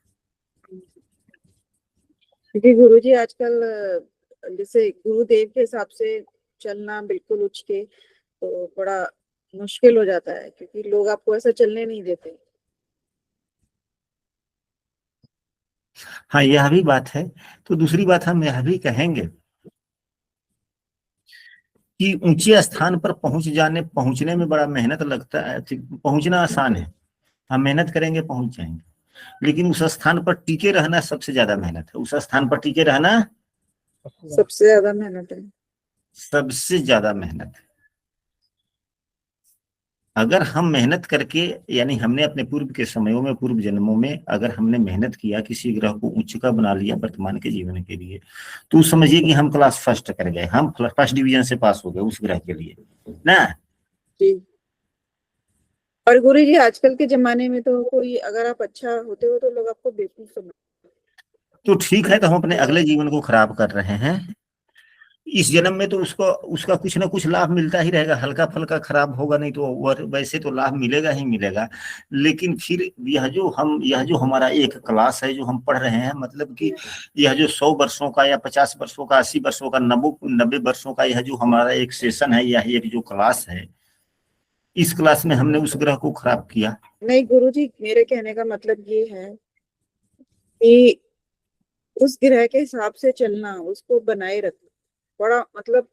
क्योंकि गुरुजी आजकल जैसे गुरुदेव के हिसाब से चलना बिल्कुल उच्च के तो बड़ा मुश्किल हो जाता है क्योंकि लोग आपको ऐसा चलने नहीं देते। हाँ यह भी बात है। तो दूसरी बात हम यह भी कहेंगे कि ऊंचे स्थान पर पहुंचने में बड़ा मेहनत लगता है। पहुंचना आसान है, हम मेहनत करेंगे पहुंच जाएंगे, लेकिन उस स्थान पर टिके रहना सबसे ज्यादा मेहनत है। उस स्थान पर टिके रहना सबसे ज्यादा मेहनत है। सबसे ज्यादा मेहनत है। अगर हम मेहनत करके, यानी हमने अपने पूर्व के समयों में, पूर्व जन्मों में अगर हमने मेहनत किया, किसी ग्रह को उच्च का बना लिया वर्तमान के जीवन के लिए, तो समझिए कि हम क्लास फर्स्ट कर गए, हम फर्स्ट डिवीजन से पास हो गए उस ग्रह के लिए ना जी। और गुरु जी आजकल के जमाने में तो कोई अगर आप अच्छा होते हो तो लोग आपको बेवकूफ समझते। तो ठीक है, तो हम अपने अगले जीवन को खराब कर रहे हैं। इस जन्म में तो उसको उसका कुछ ना कुछ लाभ मिलता ही रहेगा, हल्का फल्का खराब होगा नहीं तो वैसे तो लाभ मिलेगा ही मिलेगा। लेकिन फिर यह जो हमारा एक क्लास है जो हम पढ़ रहे हैं, मतलब कि यह जो 100 वर्षों का या 50 वर्षों का, 80 वर्षों का, 90 वर्षों का यह जो हमारा एक सेशन है, यह एक जो क्लास है, इस क्लास में हमने उस ग्रह को खराब किया। नहीं गुरु जी, मेरे कहने का मतलब ये है कि उस ग्रह के हिसाब से चलना, उसको बनाए रखना बड़ा मतलब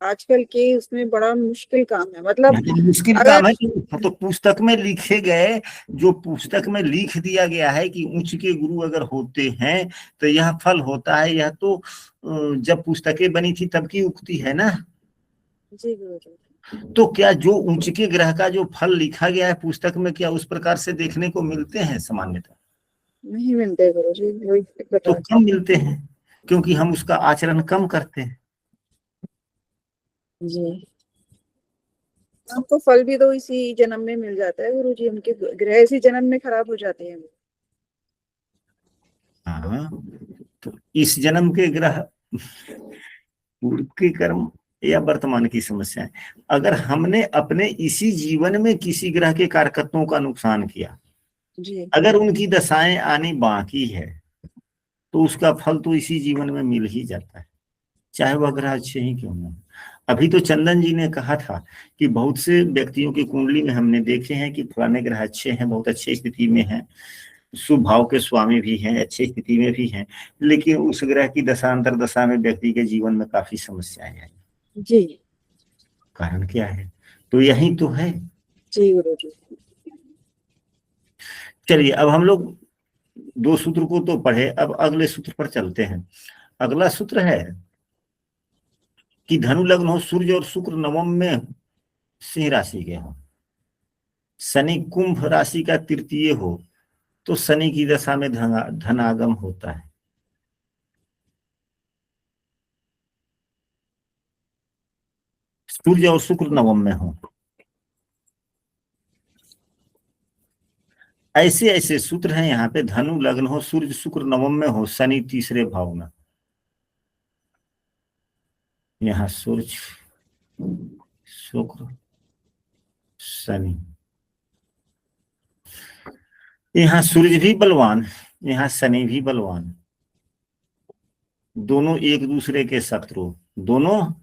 आजकल के उसमें बड़ा मुश्किल काम है। मतलब मुश्किल अगर काम है। तो पुस्तक में लिखे गए, जो पुस्तक में लिख दिया गया है कि उच्च के गुरु अगर होते हैं तो यह फल होता है, यह तो जब पुस्तकें बनी थी तब की उक्ति है ना। जी गुरु जी। तो क्या जो उच्च के ग्रह का जो फल लिखा गया है पुस्तक में, क्या उस प्रकार से देखने को मिलते हैं सामान्यतः? नहीं मिलते गुरु जी, वही तो बता। कम मिलते हैं क्योंकि हम उसका आचरण कम करते हैं। जी। आपको फल भी तो इसी जन्म में मिल जाता है गुरु जी, उनके ग्रह इसी जन्म में खराब हो जाते हैं। हाँ तो इस जन्म के ग्रह पूर्व के कर्म या वर्तमान की समस्याएं। अगर हमने अपने इसी जीवन में किसी ग्रह के कारकत्वों का नुकसान किया, जी अगर उनकी दशाएं आनी बाकी है, तो उसका फल तो इसी जीवन में मिल ही जाता है, चाहे वह ग्रह अच्छे ही क्यों ना हो। अभी तो चंदन जी ने कहा था कि बहुत से व्यक्तियों की कुंडली में हमने देखे हैं कि फलाने ग्रह अच्छे हैं, बहुत अच्छी स्थिति में हैं, शुभ भाव के स्वामी भी हैं, अच्छी स्थिति में भी हैं, लेकिन उस ग्रह की दशांतर दशा में व्यक्ति के जीवन में काफी समस्याएं आई। जी कारण क्या है? तो यही तो है। जी गुरु जी। चलिए, अब हम लोग 2 सूत्र को तो पढ़े, अब अगले सूत्र पर चलते हैं। अगला सूत्र है कि धनु लग्न हो, सूर्य और शुक्र नवम में सिंह राशि के हो, शनि कुंभ राशि का तृतीय हो, तो शनि की दशा में धनागम होता है। सूर्य और शुक्र नवम में हो, ऐसे ऐसे सूत्र हैं यहाँ पे। धनु लग्न हो, सूर्य शुक्र नवम में हो, शनि तीसरे भाव में। यहाँ सूर्य शुक्र शनि, यहाँ सूर्य भी बलवान, यहाँ शनि भी बलवान, दोनों एक दूसरे के शत्रु, दोनों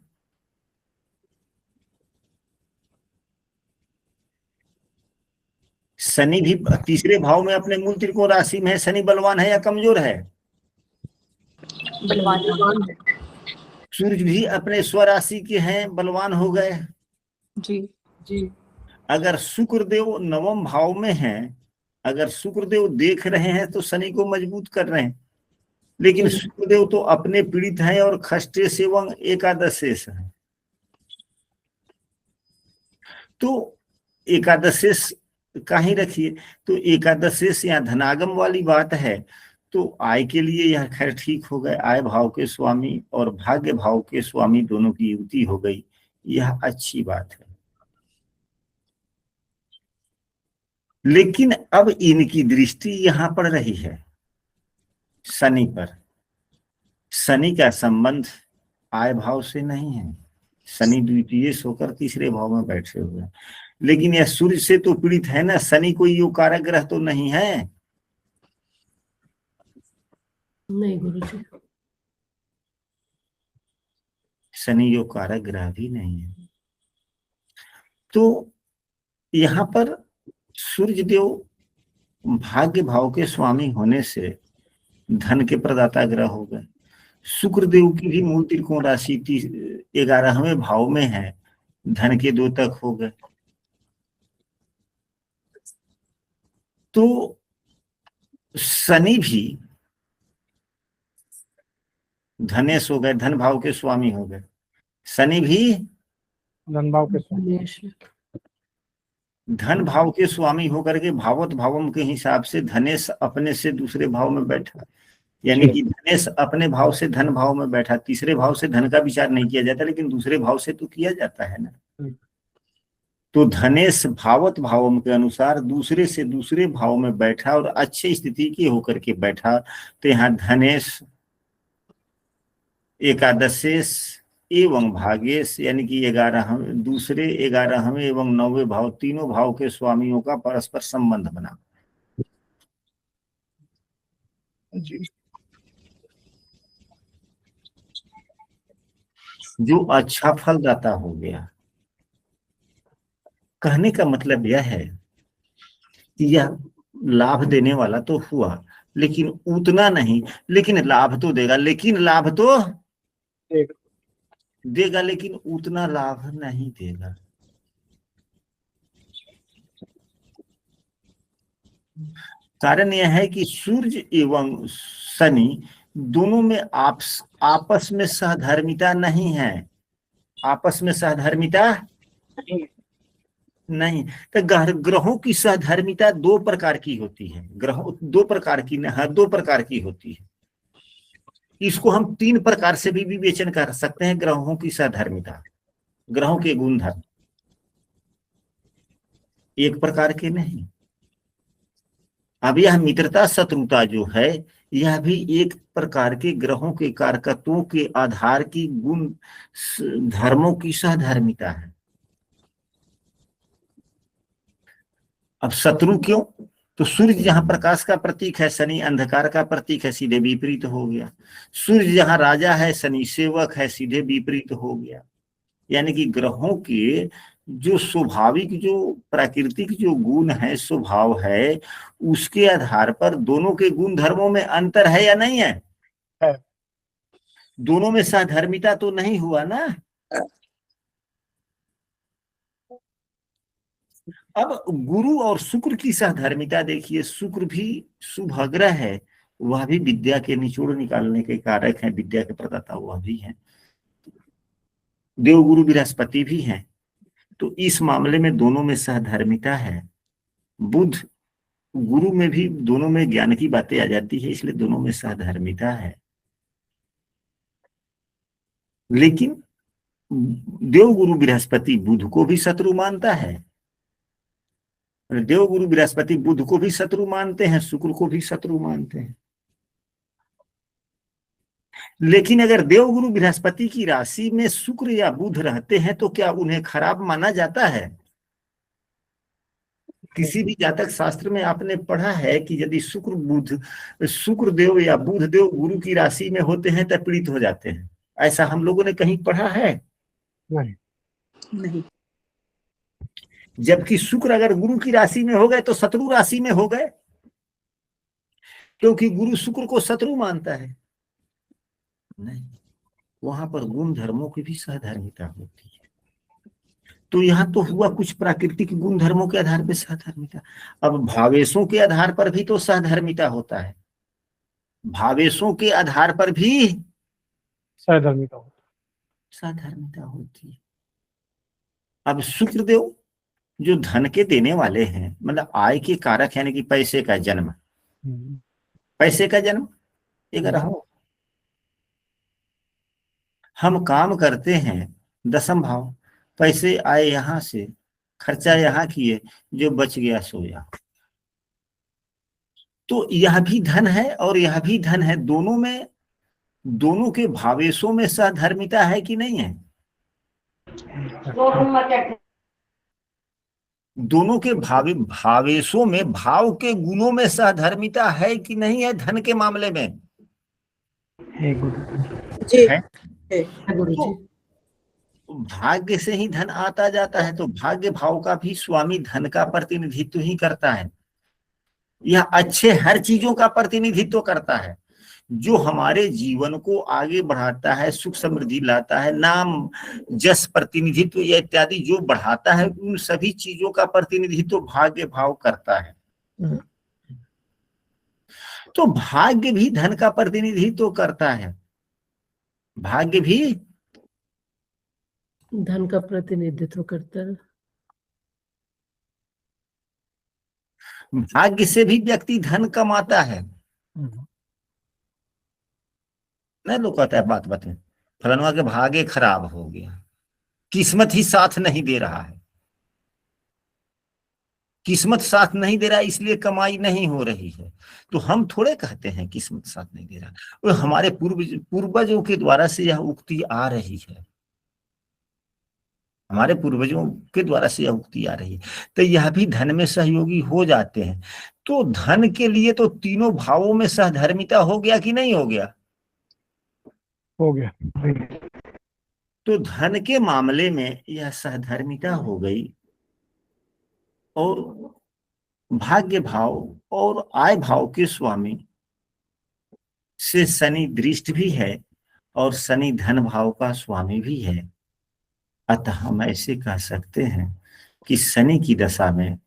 शनि भी तीसरे भाव में अपने मूल त्रिकोण राशि में है। शनि बलवान है या कमजोर है? बलवान है। सूर्य भी अपने स्वराशि के हैं, बलवान हो गए। जी जी अगर शुक्रदेव नवम भाव में हैं, अगर शुक्रदेव देख रहे हैं तो शनि को मजबूत कर रहे हैं, लेकिन शुक्रदेव तो अपने पीड़ित हैं और खष्टेश एवं एकादशेश है। तो एकादशेश का ही रखिए, तो एकादशेश या धनागम वाली बात है, तो आय के लिए यह खैर ठीक हो गए। आय भाव के स्वामी और भाग्य भाव के स्वामी दोनों की युति हो गई, यह अच्छी बात है। लेकिन अब इनकी दृष्टि यहां पड़ रही है शनि पर। शनि का संबंध आय भाव से नहीं है, शनि द्वितीय होकर तीसरे भाव में बैठे हुए हैं, लेकिन यह सूर्य से तो पीड़ित है ना। शनि कोई योग कारक ग्रह तो नहीं है। नहीं गुरुजी, शनि योग कारक ग्रह भी नहीं है। तो यहाँ पर सूर्य देव भाग्य भाव के स्वामी होने से धन के प्रदाता ग्रह हो गए। शुक्र देव की भी मूल त्रिकोण राशि 11वें भाव में है, धन के द्योतक हो गए। तो शनि भी धनेश हो गए, धन भाव के स्वामी हो गए। शनि भी धन भाव के स्वामी, गणेश। धन भाव के स्वामी होकर के भावत भावम के हिसाब से धनेश अपने से दूसरे भाव में बैठा, यानी कि धनेश अपने भाव से धन भाव में बैठा। तीसरे भाव से धन का विचार नहीं किया जाता, लेकिन दूसरे भाव से तो किया जाता है ना। तो धनेश भावत भावम के अनुसार दूसरे से दूसरे भाव में बैठा और अच्छी स्थिति की होकर के बैठा। तो यहाँ धनेश एकादशेश एवं भाग्येश, यानी कि 11वें, दूसरे 11वें एवं 9वें भाव, तीनों भाव के स्वामियों का परस्पर संबंध बना। जो अच्छा फलदाता हो गया। कहने का मतलब यह है कि यह लाभ देने वाला तो हुआ, लेकिन उतना नहीं, लेकिन लाभ तो देगा, लेकिन लाभ तो देगा, लेकिन उतना लाभ नहीं देगा। कारण यह है कि सूर्य एवं शनि दोनों में आपस में सहधर्मिता नहीं है। आपस में सहधर्मिता नहीं। तो ग्रहों की सहधर्मिता 2 प्रकार की होती है। ग्रहों 2 प्रकार की नहीं, 2 प्रकार की होती है। इसको हम 3 प्रकार से भी विवेचन कर सकते हैं। ग्रहों की सहधर्मिता, ग्रहों के गुणधर्म, एक प्रकार के नहीं। अब यह मित्रता शत्रुता जो है, यह भी एक प्रकार के ग्रहों के कारकत्वों के आधार की गुण धर्मों की सहधर्मिता है। अब शत्रु क्यों? तो सूर्य जहां प्रकाश का प्रतीक है, शनि अंधकार का प्रतीक है, सीधे विपरीत हो गया। सूर्य जहां राजा है, शनि सेवक है, सीधे विपरीत हो गया। यानी कि ग्रहों के जो स्वाभाविक, जो प्राकृतिक जो गुण है, स्वभाव है, उसके आधार पर दोनों के गुण धर्मों में अंतर है या नहीं है? दोनों में सहधर्मिता तो नहीं हुआ ना। अब गुरु और शुक्र की सहधर्मिता देखिए, शुक्र भी शुभ ग्रह है, वह भी विद्या के निचोड़ निकालने के कारक है, विद्या के प्रदाता वह भी है। देवगुरु बृहस्पति भी है, तो इस मामले में दोनों में सहधर्मिता है। बुध गुरु में भी दोनों में ज्ञान की बातें आ जाती है, इसलिए दोनों में सहधर्मिता है। लेकिन देवगुरु बृहस्पति बुध को भी शत्रु मानता है, देवगुरु बृहस्पति बुध को भी शत्रु मानते हैं, शुक्र को भी शत्रु मानते हैं। लेकिन अगर देवगुरु बृहस्पति की राशि में शुक्र या बुध रहते हैं तो क्या उन्हें खराब माना जाता है? किसी भी जातक शास्त्र में आपने पढ़ा है कि यदि शुक्र देव या बुध देव गुरु की राशि में होते हैं तो पीड़ित हो जाते हैं? ऐसा हम लोगों ने कहीं पढ़ा है? नहीं। जबकि शुक्र अगर गुरु की राशि में हो गए तो शत्रु राशि में हो गए, क्योंकि गुरु शुक्र को शत्रु मानता है। नहीं, वहां पर गुण धर्मों की भी सहधर्मिता होती है। तो यहाँ तो हुआ कुछ प्राकृतिक गुण धर्मों के आधार पर सहधर्मिता। अब भावेशों के आधार पर भी तो सहधर्मिता होता है, भावेशों के आधार पर भी सहधर्मिता होती है। अब शुक्रदेव जो धन के देने वाले हैं, मतलब आय के कारक, यानी कि पैसे का जन्म, एक रहो, हम काम करते हैं, दशम भाव, पैसे आए यहां से, खर्चा यहां किए, जो बच गया सोया। तो यह भी धन है और यह भी धन है, दोनों के भावेशों में सहधर्मिता है कि नहीं है? दोनों के भावेशों में, भाव के गुणों में सहधर्मिता है कि नहीं है धन के मामले में? जी है। गुरुजी। तो भाग्य से ही धन आता जाता है, तो भाग्य भाव का भी स्वामी धन का प्रतिनिधित्व ही करता है। यह अच्छे हर चीजों का प्रतिनिधित्व करता है, जो हमारे जीवन को आगे बढ़ाता है, सुख समृद्धि लाता है, नाम जस प्रतिनिधित्व या इत्यादि जो बढ़ाता है, उन सभी चीजों का प्रतिनिधित्व भाग्य भाव करता है। तो भाग्य भी धन का प्रतिनिधित्व करता है, भाग्य भी धन का प्रतिनिधित्व करता है। भाग्य से भी व्यक्ति धन कमाता है। नहीं, लोग कहता है बात बता, फलनवा के भाग्य खराब हो गया, किस्मत ही साथ नहीं दे रहा है, किस्मत साथ नहीं दे रहा है इसलिए कमाई नहीं हो रही है। तो हम थोड़े कहते हैं किस्मत साथ नहीं दे रहा, और हमारे पूर्वजों के द्वारा से यह उक्ति आ रही है, हमारे पूर्वजों के द्वारा से यह उक्ति आ रही है। तो यह भी धन में सहयोगी हो जाते हैं। तो धन के लिए तो तीनों भावों में सहधर्मिता हो गया कि नहीं हो गया? हो गया। तो धन के मामले में यह सहधर्मिता हो गई, और भाग्य भाव और आय भाव के स्वामी से शनि दृष्ट भी है, और शनि धन भाव का स्वामी भी है। अतः हम ऐसे कह सकते हैं कि शनि की दशा में,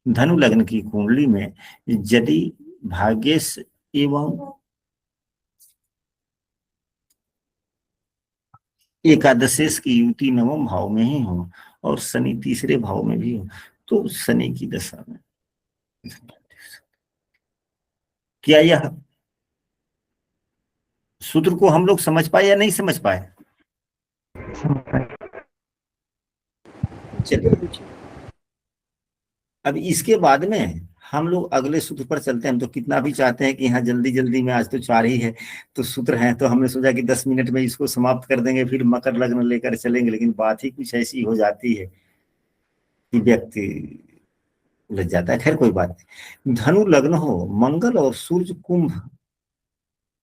धनु लग्न की कुंडली में यदि भाग्येश एवं एकादशेश की युति नवम भाव में ही हो और शनि तीसरे भाव में भी हो, तो शनि की दशा में क्या यह सूत्र को हम लोग समझ पाए या नहीं समझ पाए? चलिए, अब इसके बाद में हम लोग अगले सूत्र पर चलते हैं। हम तो कितना भी चाहते हैं कि यहाँ जल्दी जल्दी में, आज तो 4 ही है तो सूत्र हैं, तो हमने सोचा कि 10 मिनट में इसको समाप्त कर देंगे, फिर मकर लग्न लेकर चलेंगे, लेकिन बात ही कुछ ऐसी हो जाती है कि व्यक्ति उलझ जाता है। खैर कोई बात नहीं। धनु लग्न हो, मंगल और सूर्य कुंभ,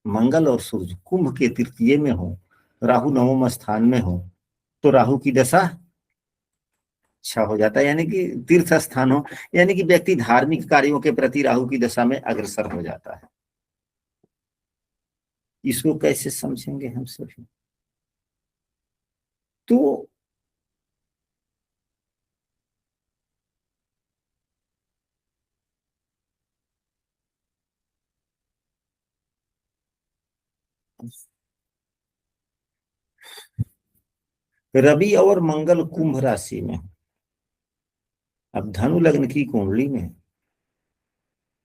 मंगल और सूर्य कुंभ के तृतीय में हो, राहु नवम स्थान में हो, तो राहु की दशा अच्छा हो जाता है, यानी कि तीर्थ स्थान हो, यानी कि व्यक्ति धार्मिक कार्यों के प्रति राहु की दशा में अग्रसर हो जाता है। इसको कैसे समझेंगे हम सभी? तो रवि और मंगल कुंभ राशि में, अब धनु लग्न की कुंडली में,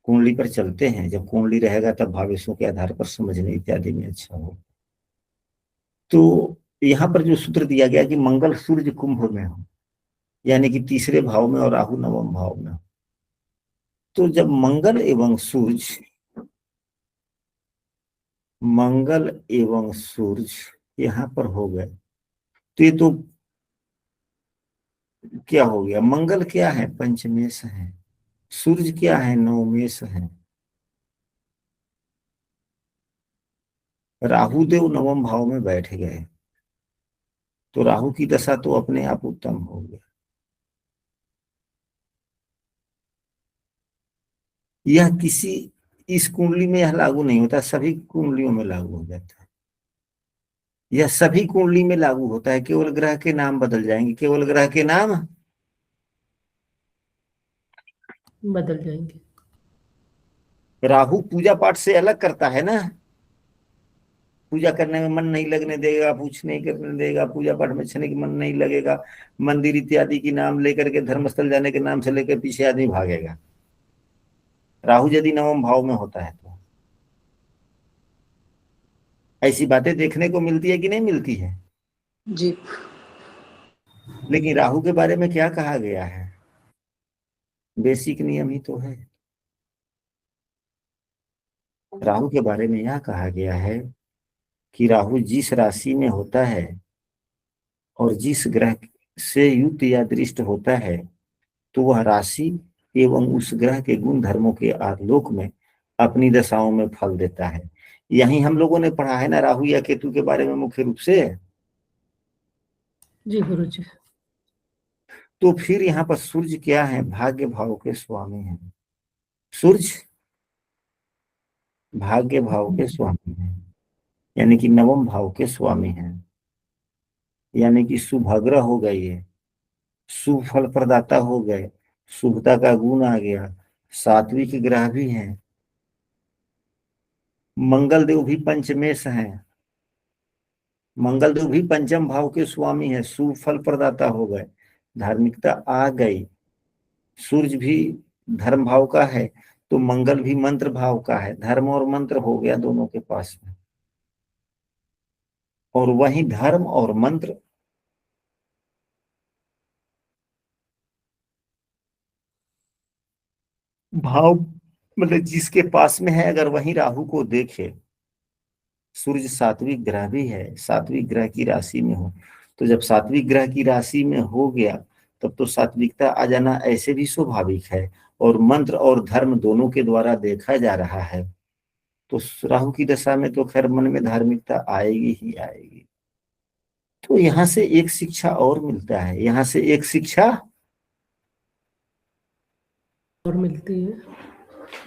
कुंडली पर चलते हैं, जब कुंडली रहेगा तब भावेशों के आधार पर समझने इत्यादि में अच्छा हो। तो यहाँ पर जो सूत्र दिया गया कि मंगल सूर्य कुंभ में हो, यानी कि तीसरे भाव में, और राहु नवम भाव में हो, तो जब मंगल एवं सूर्य, मंगल एवं सूर्य यहाँ पर हो गए, तो ये तो क्या हो गया? मंगल क्या है? पंचमेश है। सूर्य क्या है? नवमेश है। राहु देव नवम भाव में बैठ गए, तो राहु की दशा तो अपने आप उत्तम हो गया। यह किसी इस कुंडली में यह लागू नहीं होता, सभी कुंडलियों में लागू हो जाता है। यह सभी कुंडली में लागू होता है, केवल ग्रह के नाम बदल जाएंगे, केवल ग्रह के नाम बदल जाएंगे। राहु पूजा पाठ से अलग करता है ना, पूजा करने में मन नहीं लगने देगा, कुछ नहीं करने देगा, पूजा पाठ में क्षणिक मन नहीं लगेगा, मंदिर इत्यादि की नाम लेकर के, धर्मस्थल जाने के नाम से लेकर पीछे आदमी भागेगा। राहु यदि नवम भाव में होता है तो ऐसी बातें देखने को मिलती है कि नहीं मिलती है? जी। लेकिन राहु के बारे में क्या कहा गया है? बेसिक नियम ही तो है। राहु के बारे में यह कहा गया है कि राहु जिस राशि में होता है और जिस ग्रह से युक्त या दृष्ट होता है, तो वह राशि एवं उस ग्रह के गुण धर्मों के आलोक में अपनी दशाओं में फल देता है। यही हम लोगों ने पढ़ा है ना राहु या केतु के बारे में मुख्य रूप से। जी गुरु जी। तो फिर यहाँ पर सूर्य क्या है? भाग्य भाव के स्वामी हैं। सूर्य भाग्य भाव के स्वामी हैं, यानी कि नवम भाव के स्वामी हैं, यानी कि शुभग्रह हो गए, ये शुभ फल प्रदाता हो गए, शुभता का गुण आ गया, सात्विक ग्रह भी हैं। मंगल देव भी पंचमेश हैं, मंगल देव भी पंचम भाव के स्वामी हैं, शुभ फल प्रदाता हो गए, धार्मिकता आ गई। सूर्य भी धर्म भाव का है, तो मंगल भी मंत्र भाव का है, धर्म और मंत्र हो गया दोनों के पास में। और वही धर्म और मंत्र भाव, मतलब जिसके पास में है, अगर वही राहु को देखे, सूर्य सात्विक ग्रह भी है, सात्विक ग्रह की राशि में हो, तो जब सात्विक ग्रह की राशि में हो गया तब तो सात्विकता आ जाना ऐसे भी स्वाभाविक है, और मंत्र और धर्म दोनों के द्वारा देखा जा रहा है, तो राहु की दशा में तो खैर मन में धार्मिकता आएगी ही आएगी। तो यहां से एक शिक्षा और मिलता है, यहां से एक शिक्षा और मिलती है,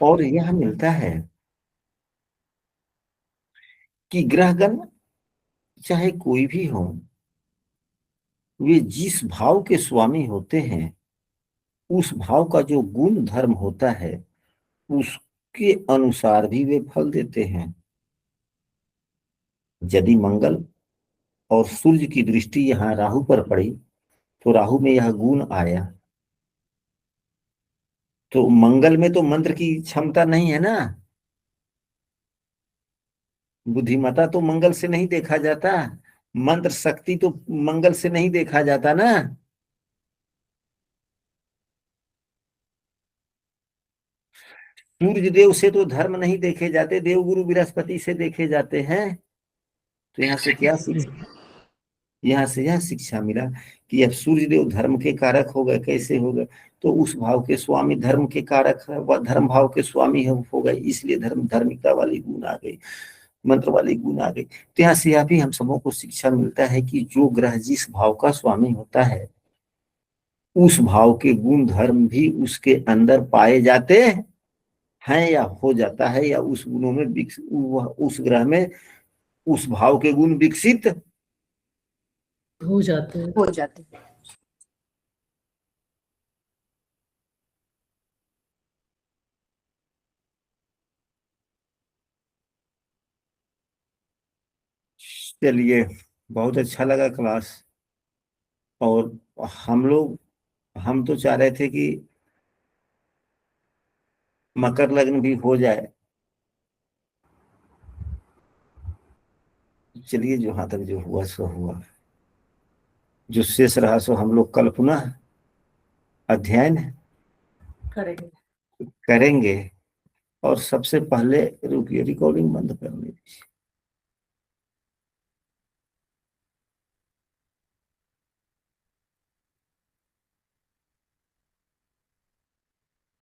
और यह मिलता है कि ग्रहगण चाहे कोई भी हो, वे जिस भाव के स्वामी होते हैं, उस भाव का जो गुण धर्म होता है उसके अनुसार भी वे फल देते हैं। यदि मंगल और सूर्य की दृष्टि यहाँ राहु पर पड़ी, तो राहु में यह गुण आया, तो मंगल में तो मंत्र की क्षमता नहीं है ना, बुद्धिमता तो मंगल से नहीं देखा जाता, मंत्र शक्ति तो मंगल से नहीं देखा जाता ना। 。सूर्य देव से तो धर्म नहीं देखे जाते, देवगुरु बृहस्पति से देखे जाते हैं। तो यहाँ से क्या शिक्षा, यहाँ से यह शिक्षा मिला कि अब सूर्य देव धर्म के कारक हो गए। कैसे हो गए? तो उस भाव के स्वामी धर्म के कारक है, वह धर्म भाव के स्वामी हो गए, इसलिए धार्मिकता वाली गुण आ गई, मंत्र वाली गुण आ गई। तो यहाँ से यह भी हम सबों को शिक्षा मिलता है कि जो ग्रह जिस भाव का स्वामी होता है उस भाव के गुण धर्म भी उसके अंदर पाए जाते हैं या हो जाता है, या उस गुणों में उस ग्रह में उस भाव के गुण विकसित हो जाते हैं। चलिए, बहुत अच्छा लगा क्लास। और हम तो चाह रहे थे कि मकर लग्न भी हो जाए। चलिए, जो यहाँ तक जो हुआ सो हुआ, जो शेष रहा सो हम लोग कल पुनः अध्ययन करेंगे। और सबसे पहले रुकिए, रिकॉर्डिंग बंद करने दीजिए।